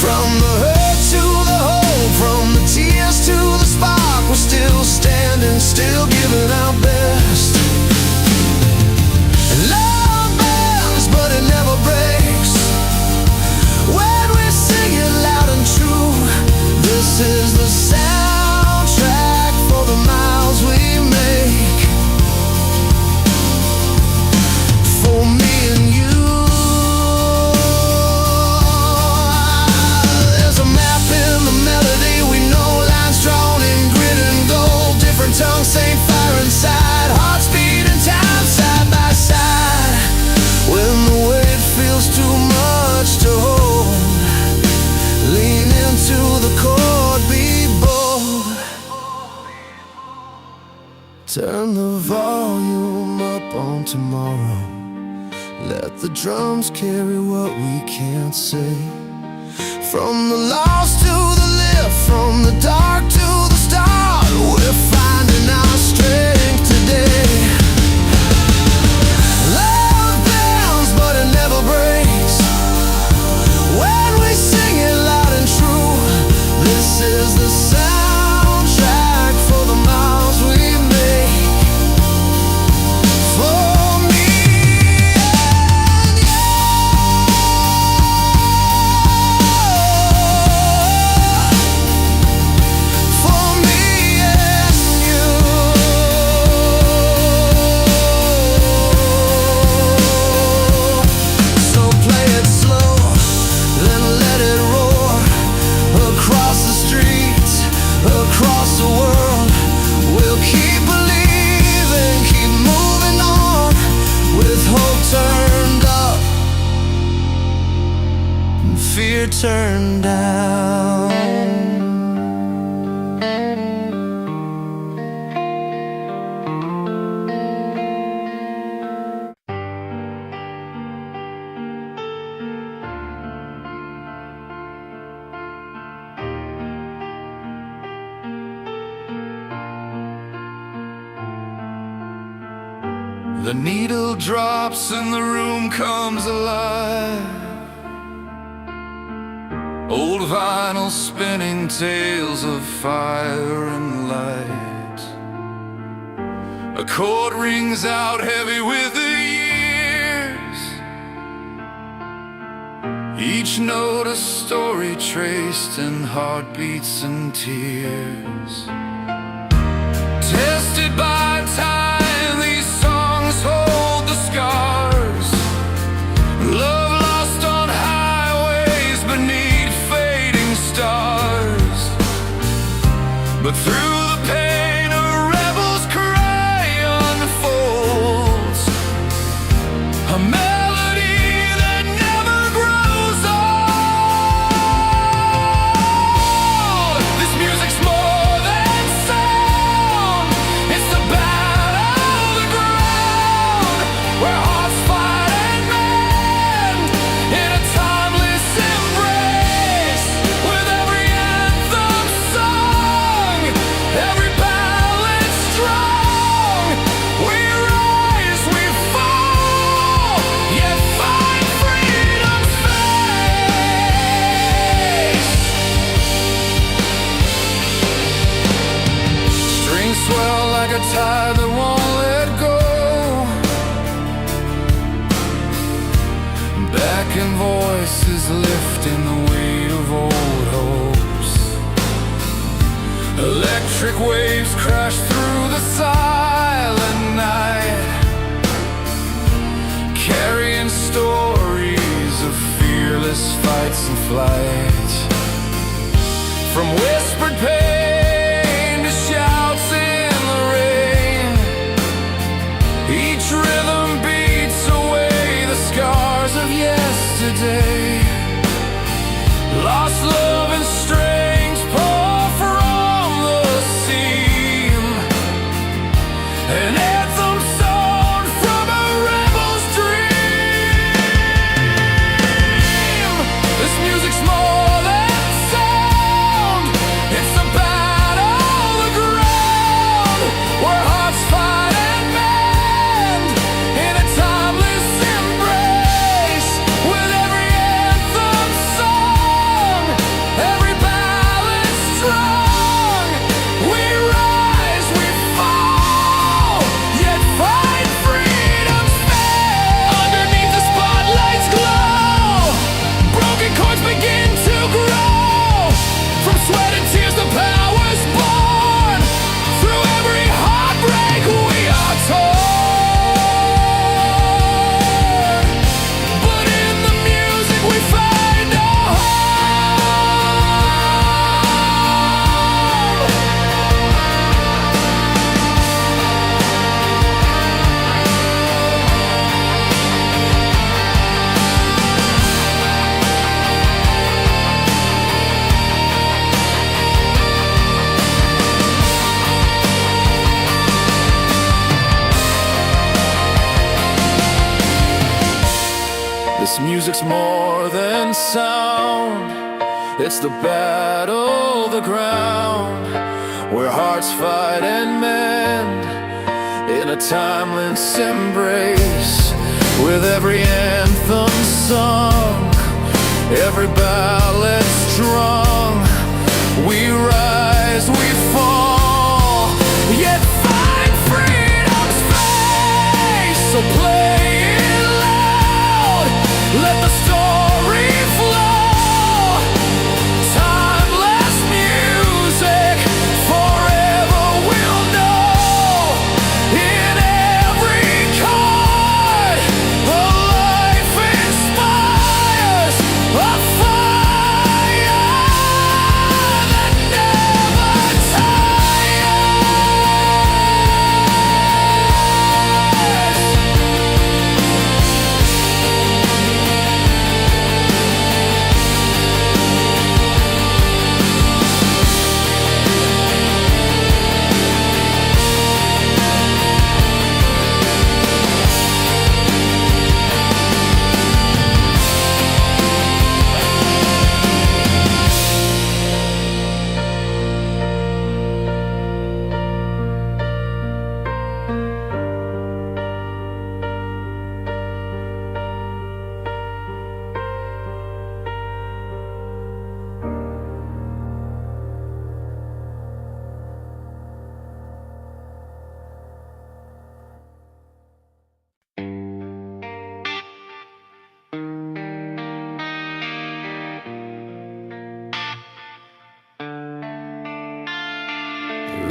From the hurt to the hope, from the tears to the spark, we're still standing, still giving our best. Love bends, but it never breaks when we sing it loud and true. This is the soundtrack for the miles we make, for me and you. There's a map in the melody, we know lines drawn in grit and gold. Different tongues, same fire inside, hearts beating time side by side. When the weight feels too much to hold, lean into the chord, be bold. Turn the volume up on tomorrow, let the drums carry what we can't say. From the lost to the lift, from the dark to the start, we're finding our strength today. Love bends, but it never breaks when we sing it loud and true. This is the soundtrack for the miles we make, for me and you. For me and you. So play it slow, then let it roar across the streets, across the world. We'll keep believing, keep moving on, with hope turned up and fear turned down. The needle drops and the room comes alive. Old vinyl spinning tales of fire and light. A chord rings out heavy with the years, each note a story traced in heartbeats and tears. Tested by time, these songs hold the scars. Love lost on highways beneath fading stars. But through the pain a rebel's cry unfolds, a melody that never grows old. This music's more than sound, it's the battle of the ground, where hearts fight and mend in a timeless embrace. With every anthem sung, every ballad strong, we rise, we fall, yet find freedom's face. Strings swell like a tide that won't let go, back and voices lifting the weight of old hopes. Electric waves crash through the silent night, carrying stories of fearless fights and flight. From whispered pain to shouts in the rain, each rhythm beats away the scars of yesterday. Lost love and strings pour from the seam, an anthem sung from a rebel's dream. This music's more than sound, it's the battle of the ground, where hearts fight and mend in a timeless embrace. With every anthem sung, every ballad strong, we rise, we fall, yet find freedom's face. Underneath the spotlight's glow, broken chords begin to grow. From sweat and tears the power's born, through every heartbreak we are torn. But in the music we find a This music's more than sound, it's the battle, the ground, where hearts fight and mend in a timeless embrace. With every anthem sung, every ballad strung, we rise, we fall, yet find freedom's face. So play it loud, let the story flow. Timeless music, forever we'll know. In every chord, a life inspires, a fire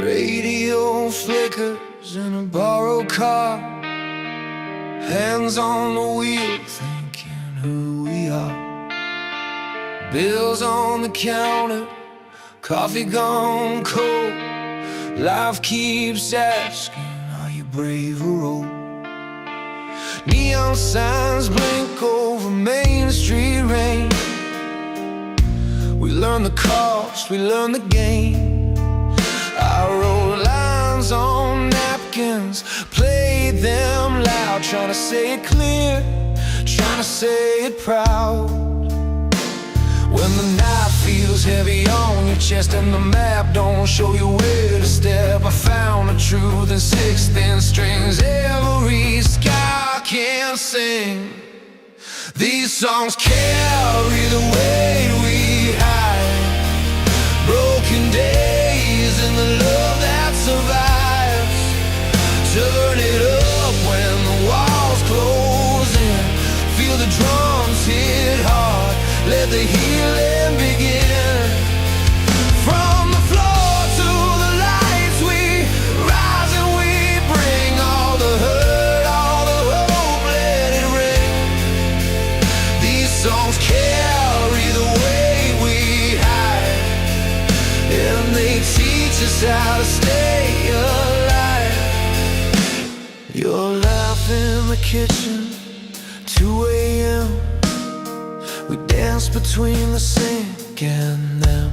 Radio flickers in a borrowed car, hands on the wheel thinking who we are. Bills on the counter, coffee gone cold. Life keeps asking, are you brave or old? Neon signs blink over Main Street rain. We learn the cost, we learn the game. I wrote lines on napkins, played them loud, trying to say it clear, trying to say it proud. When the night feels heavy on your chest and the map don't show you where to step, I found the truth in 6 thin strings. Every sky can sing. These songs carry the weight we hide. Broken days and the love that survives. Turn it up when the walls close in. Feel the drums hit hard. Let the healing begin. From the floor to the lights we rise and we bring all the hurt, all the hope, let it ring. These songs carry the weight we hide, and they teach us how to stay alive. Your laugh in the kitchen, 2 a.m. We dance between the sink and them.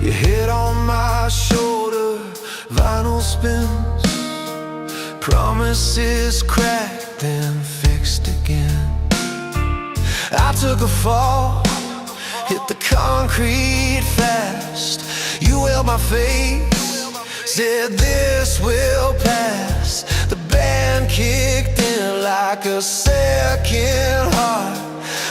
Your head on my shoulder, vinyl spins. Promises cracked and fixed again. I took a fall, hit the concrete fast. You held my face, said this will pass. The band kicked in like a second heart.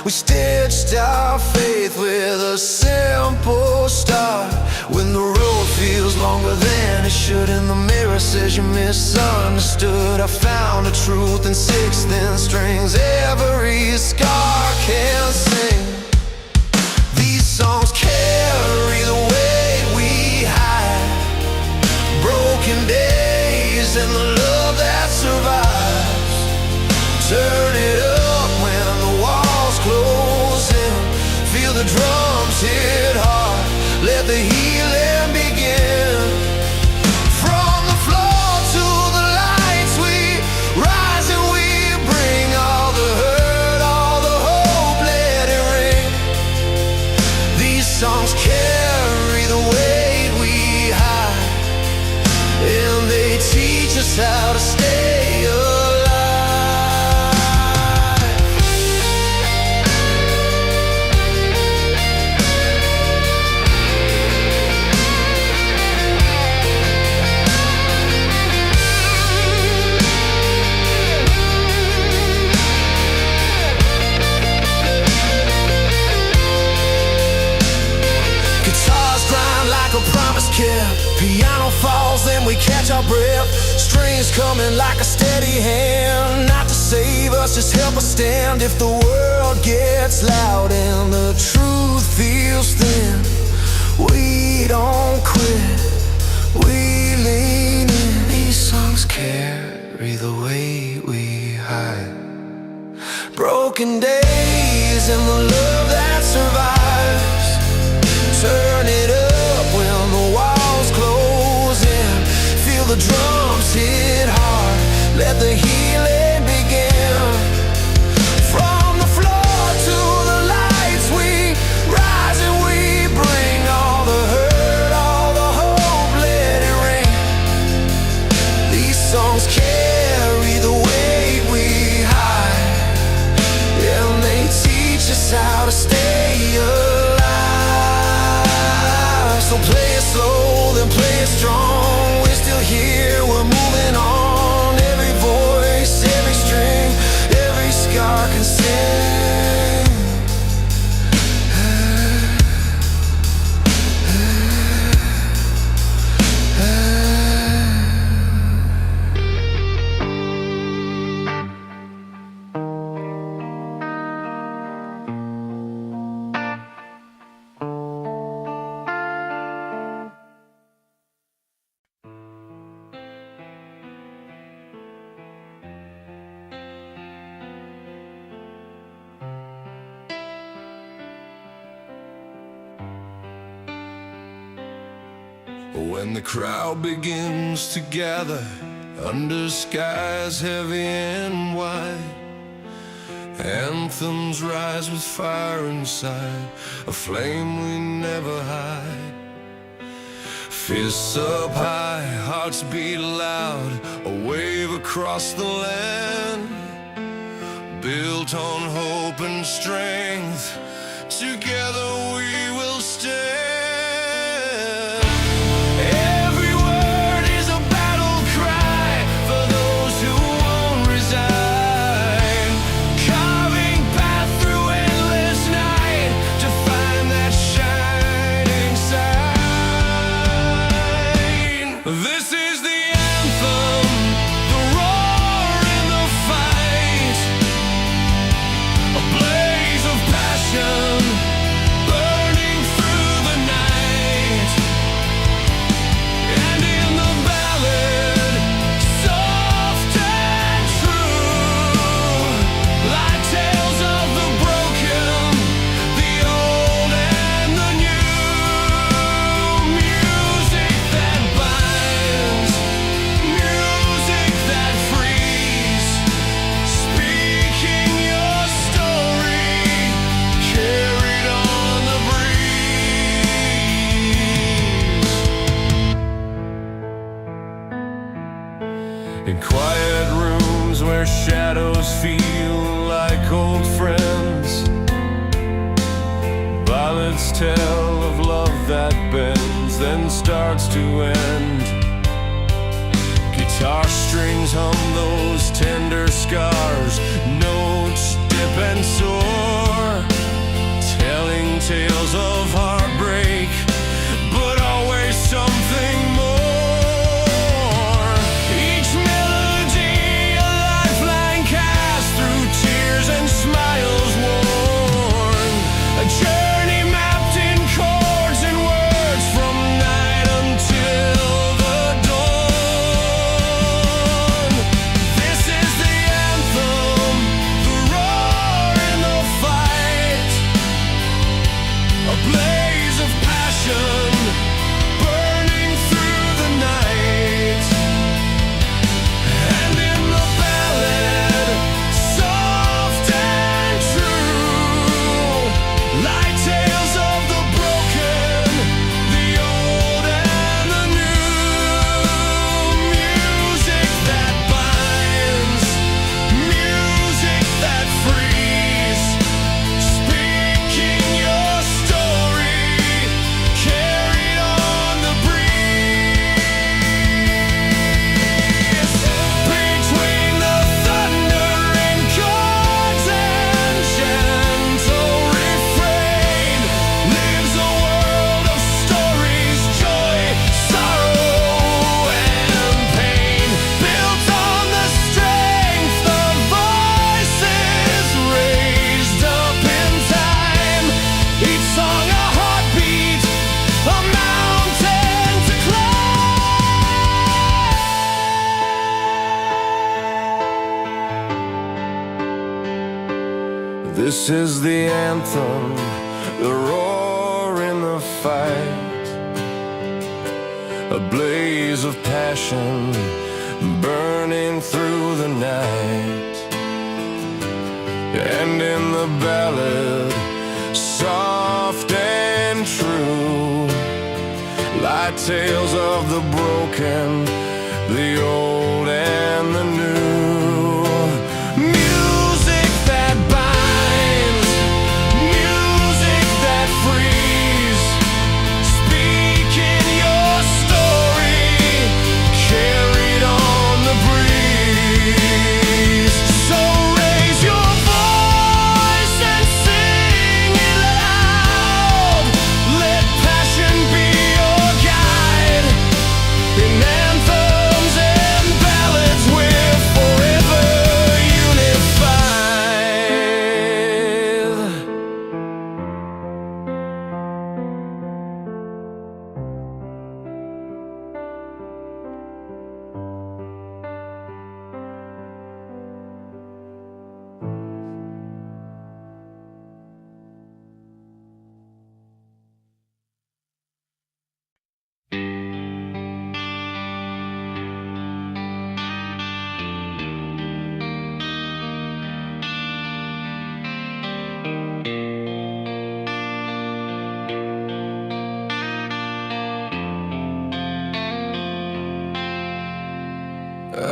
We stitched our faith with a simple start. When the road feels longer than it should and the mirror says you misunderstood, I found the truth in 6 thin strings. Every scar can sing. These songs carry the weight we hide. Broken days and the love that survives. Turn it up when the walls close in. Feel the drums hit hard. Let the healing begin. From the floor to the lights we rise and we bring all the hurt, all the hope, let it ring. These songs carry the weight we hide, and they teach us how to stay alive. Guitars grind like a promise kept. Piano falls, then we catch our breath. Strings coming like a steady hand. Not to save us, just help us stand. If the world gets loud and the truth feels thin, we don't quit, we lean in. These songs carry the weight we hide. Broken days and the love that survives. Turn it up when the walls close in. Feel the drums hit hard. Let the healing begin. From the floor to the lights we rise and we bring all the hurt, all the hope, let it ring. These songs carry the weight we hide, and they teach us how to stay alive. So play it slow, then play it strong. We're still here, we're moving on. Every voice, every string, every scar can sing. When the crowd begins to gather under skies heavy and wide, anthems rise with fire inside, a flame we never hide. Fists up high, hearts beat loud, a wave across the land, built on hope and strength, together we will stand. This is the anthem, the roar in the fight, a blaze of passion burning through the night. And in the ballad, soft and true, like tales of the broken, the old and the new. Music that binds, music that frees, speaking your story, carried on the breeze. In quiet rooms where shadows feel like old friends, ballads tell of love that bends, then starts to end. Guitar strings hum those tender scars, notes dip and soar, telling tales of heartbreak, but always something more. Each melody a lifeline cast through tears and smiles worn, a journey mapped in chords and words from night until the dawn. This is the anthem, the roar in the fight, a blaze of passion burning through the night. And in the ballad, soft and true, like tales of the broken, the old and the new. Music that binds, music that frees, speaking your story, carried on the breeze. Between the thundering chords and gentle refrain lives a world of stories, joy, sorrow, and pain, built on the strength of voices raised up in time. Each song a heartbeat, a mountain to climb. This is the anthem, the roar in the fight, a blaze of passion burning through the night. And in the ballad, soft and true, like tales of the broken, the old and the new. Music that binds, music that frees, speaking your story, carried on the breeze. So raise your voice and sing it loud. Let passion be your guide in anthems and ballads with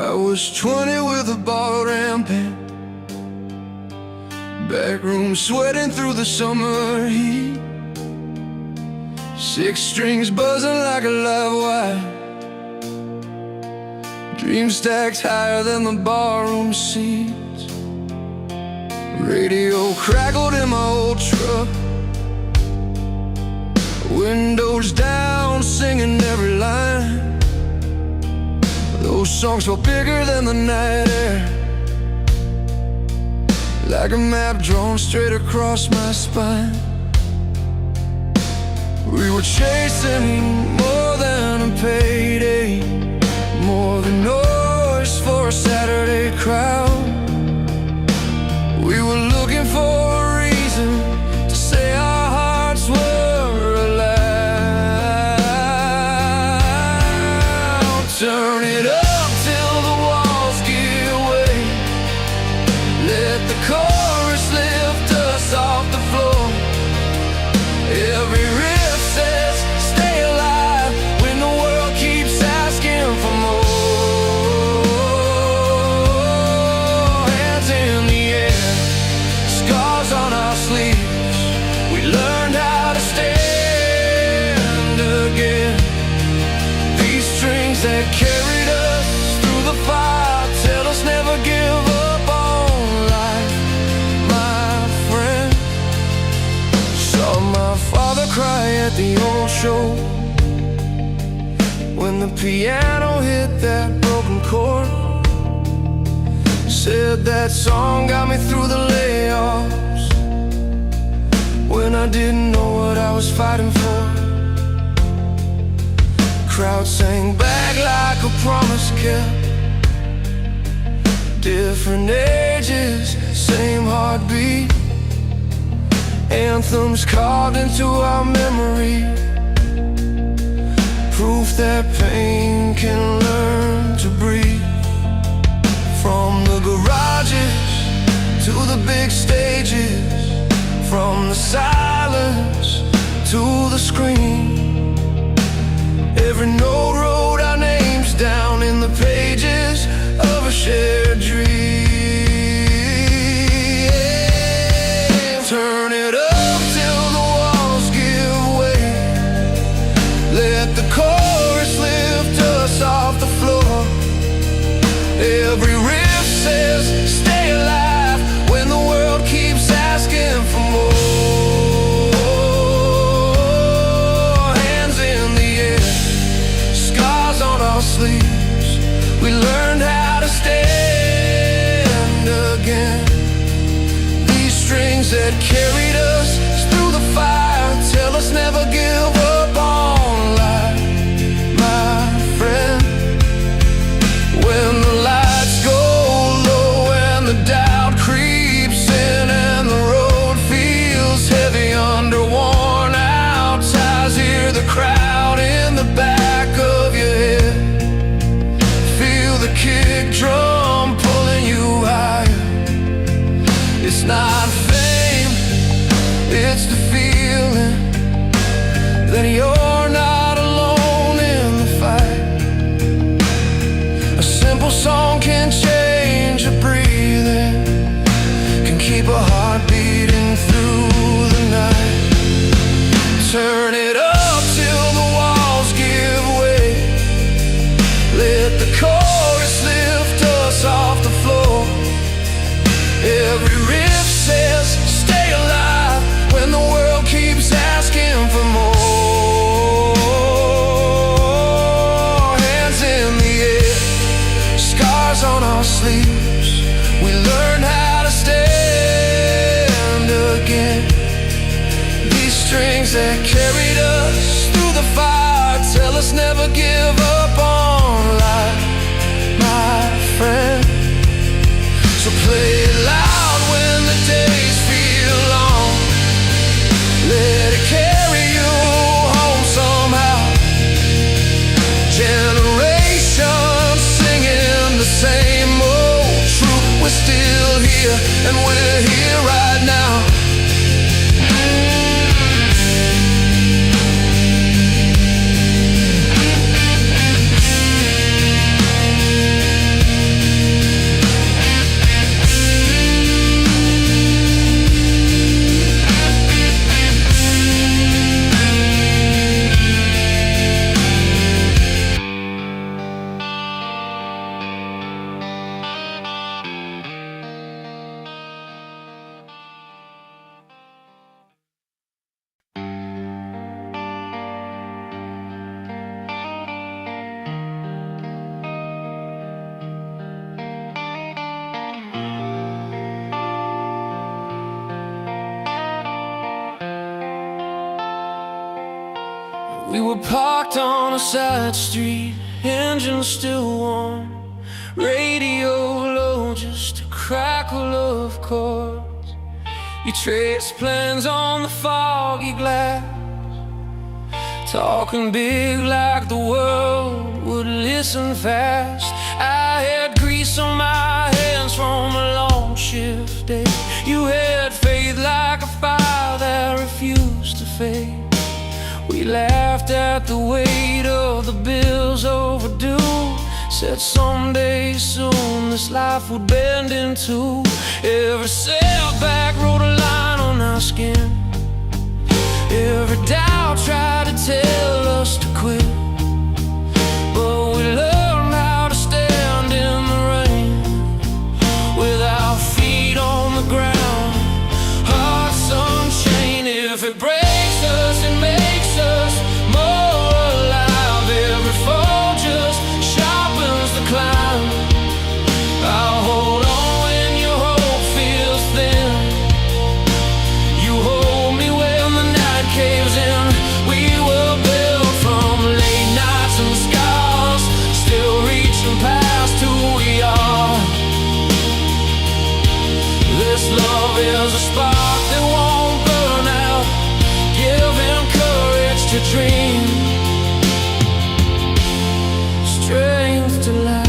I was 20 with a borrowed amp amp, back room sweating through the summer heat, 6 strings buzzing like a live wire, dreams stacked higher than the barroom seats. Radio crackled in my old truck, windows down, singing every line. Those songs felt bigger than the night air, like a map drawn straight across my spine. We were chasing more than a payday, more than noise for a Saturday crowd. We were looking for a reason to say our hearts were alive. Turn it up till the walls give way, let the chorus lift us off the floor. Every riff says stay alive when the world keeps asking for more. Hands in the air, scars on our sleeves, we learned how to stand again. These strings that carried us through the fire tell us never give up on life, my friend. Saw my father cry at the old show when the piano hit that broken chord. Said that song got me through the layoffs when I didn't know what I was fighting for. Crowd sang back like a promise kept, different ages, same heartbeat, anthems carved into our memory, proof that pain can learn to breathe. From the garages to the big stages, from the silence to the screen, every note wrote our names down in the pages of a shared dream. Turn it up till the walls give way, let the chorus lift us off the floor. Every riff says stay alive when the world keeps asking for more. Hands in the air, scars on our sleeves, we learned how to stand again. These strings that carried us through the fire tell us never give up on life, my friend. When the lights go low and the doubt creeps in and the road feels heavy under worn out tires, hear the crowd in the back of your head, feel the kick drum pulling you higher. It's not fame, it's the feeling that you're not alone in the fight. A simple song can change a breathing, can keep a heart beating through the night. Turn it up till the walls give way, let the chorus lift us off the floor. Every riff says stay alive when the world keeps asking for more. Hands in the air, scars on our sleeves, we learn how to stand again. These strings that carried us through the fire tell us never give up on life, my friend. So play it loud when the days feel long, let it carry you home somehow. Generations singing the same old truth, we're still here and we're here right now. We were parked on a side street, engine still warm, radio low, just a crackle of chords. You traced plans on the foggy glass, talking big like the world would listen fast. I had grease on my hands from a long shift day. You had faith like a fire that refused to fade. We laughed at the weight of the bills overdue, said someday soon this life would bend in two. Every setback wrote a line on our skin, every doubt tried to tell us to quit. But we learned how to stand in the rain, with our feet on the ground, hearts unchained. If it breaks us, it makes us more alive. Every fall just sharpens the climb. I'll hold on when your hope feels thin. You hold me when the night caves in. We were built from late nights and scars, still reaching past who we are. This love is a spark that won't burn out, giving courage to dream, strength to last.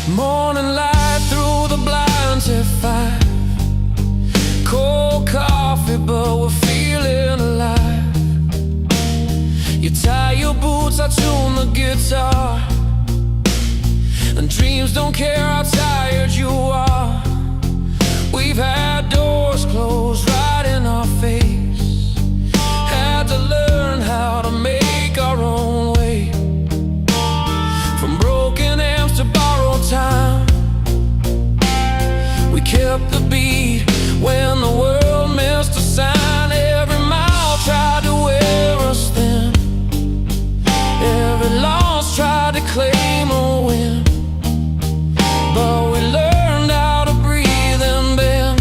Morning light through the blinds at 5, cold coffee but we're feeling alive. You tie your boots, I tune the guitar, and dreams don't care how tired you are. We've had doors closed right in our face, had to learn how to make our own way. From broken amps to borrowed time, we kept the beat when the world missed a sign. Every mile tried to wear us thin, every loss tried to claim a win. But we learned how to breathe and bend,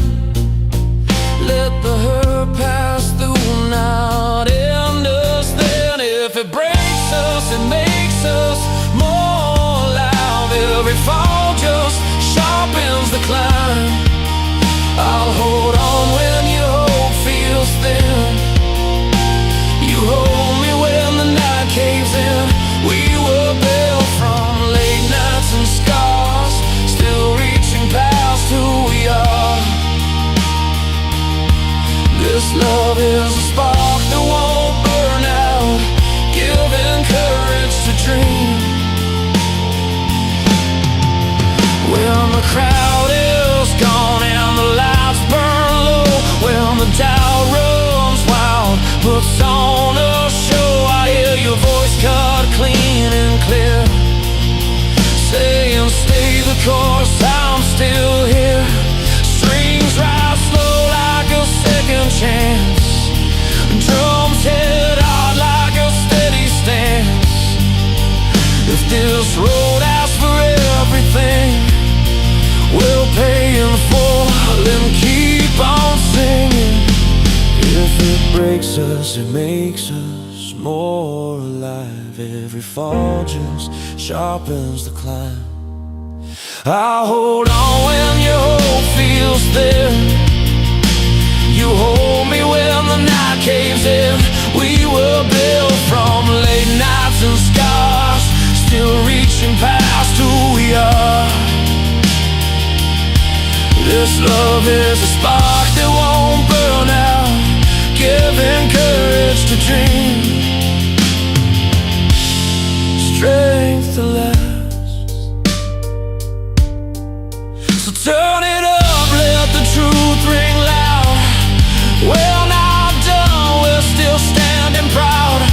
let the hurt pass through, not end us then. If it breaks us, it makes us more alive. Every fall just sharpens the climb. I'll hold on when your hope feels thin. You hold me when the night caves in. We were built from late nights and scars, still reaching past who we are. This love is a spark that won't burn out, giving courage to dream. When the crowd is gone and the lights burn low, when the doubt runs wild, puts on a show, I hear your voice cut clean and clear, saying stay the course, I'm still here. Strings rise slow like a second chance, drums hit hard like a steady stance. If this road asks for everything, we'll pay in full, then keep on singing. If it breaks us, it makes us more alive. Every fall just sharpens the climb. I'll hold on when your hope feels thin. You hold me when the night caves in. We were built from late nights and scars, still reaching past who we are. This love is a spark that won't burn out, giving courage to dream, strength to last. So turn it up, let the truth ring loud. We're not done, we're still standing proud.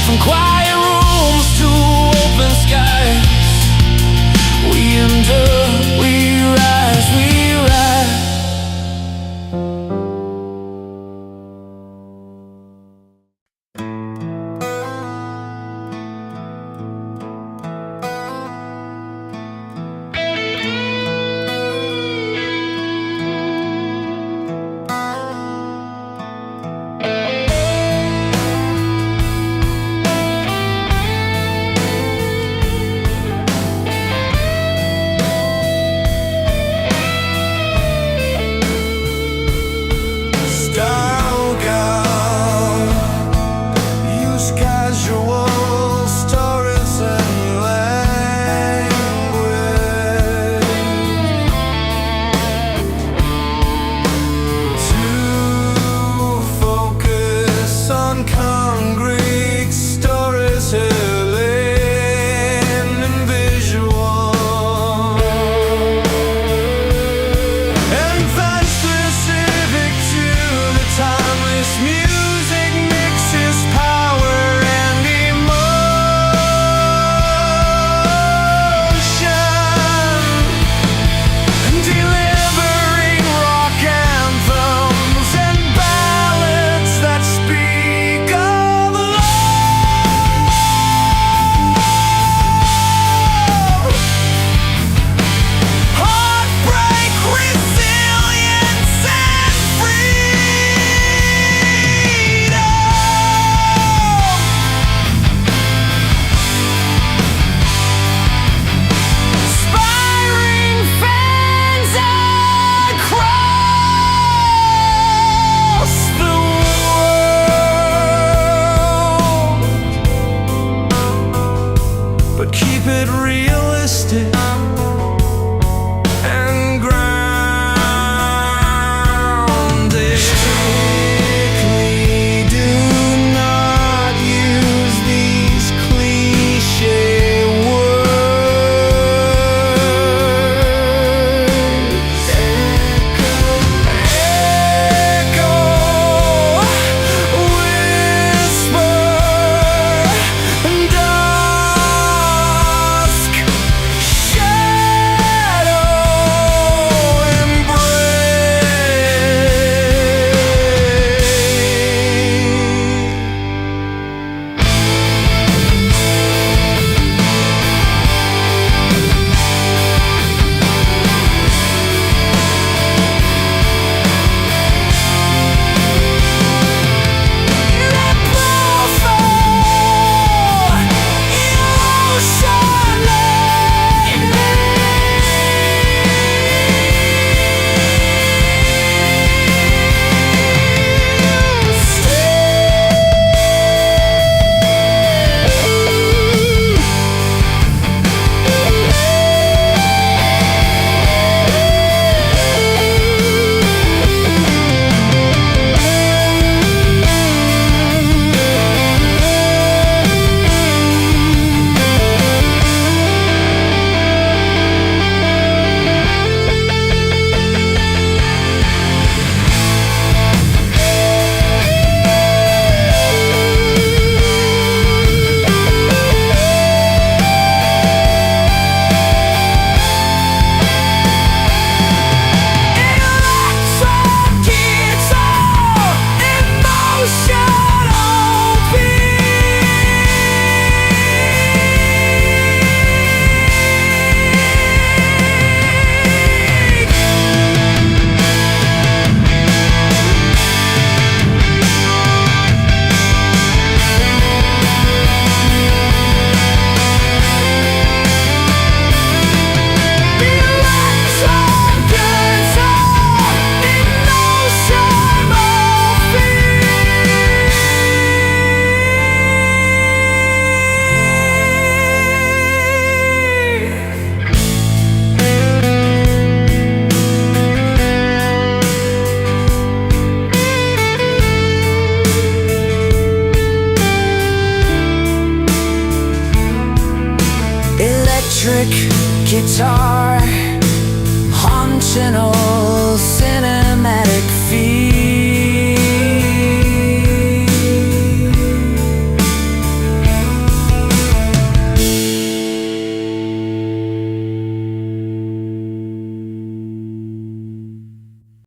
From quiet rooms to open skies, we endure, we rise, we rise. electric guitar haunting all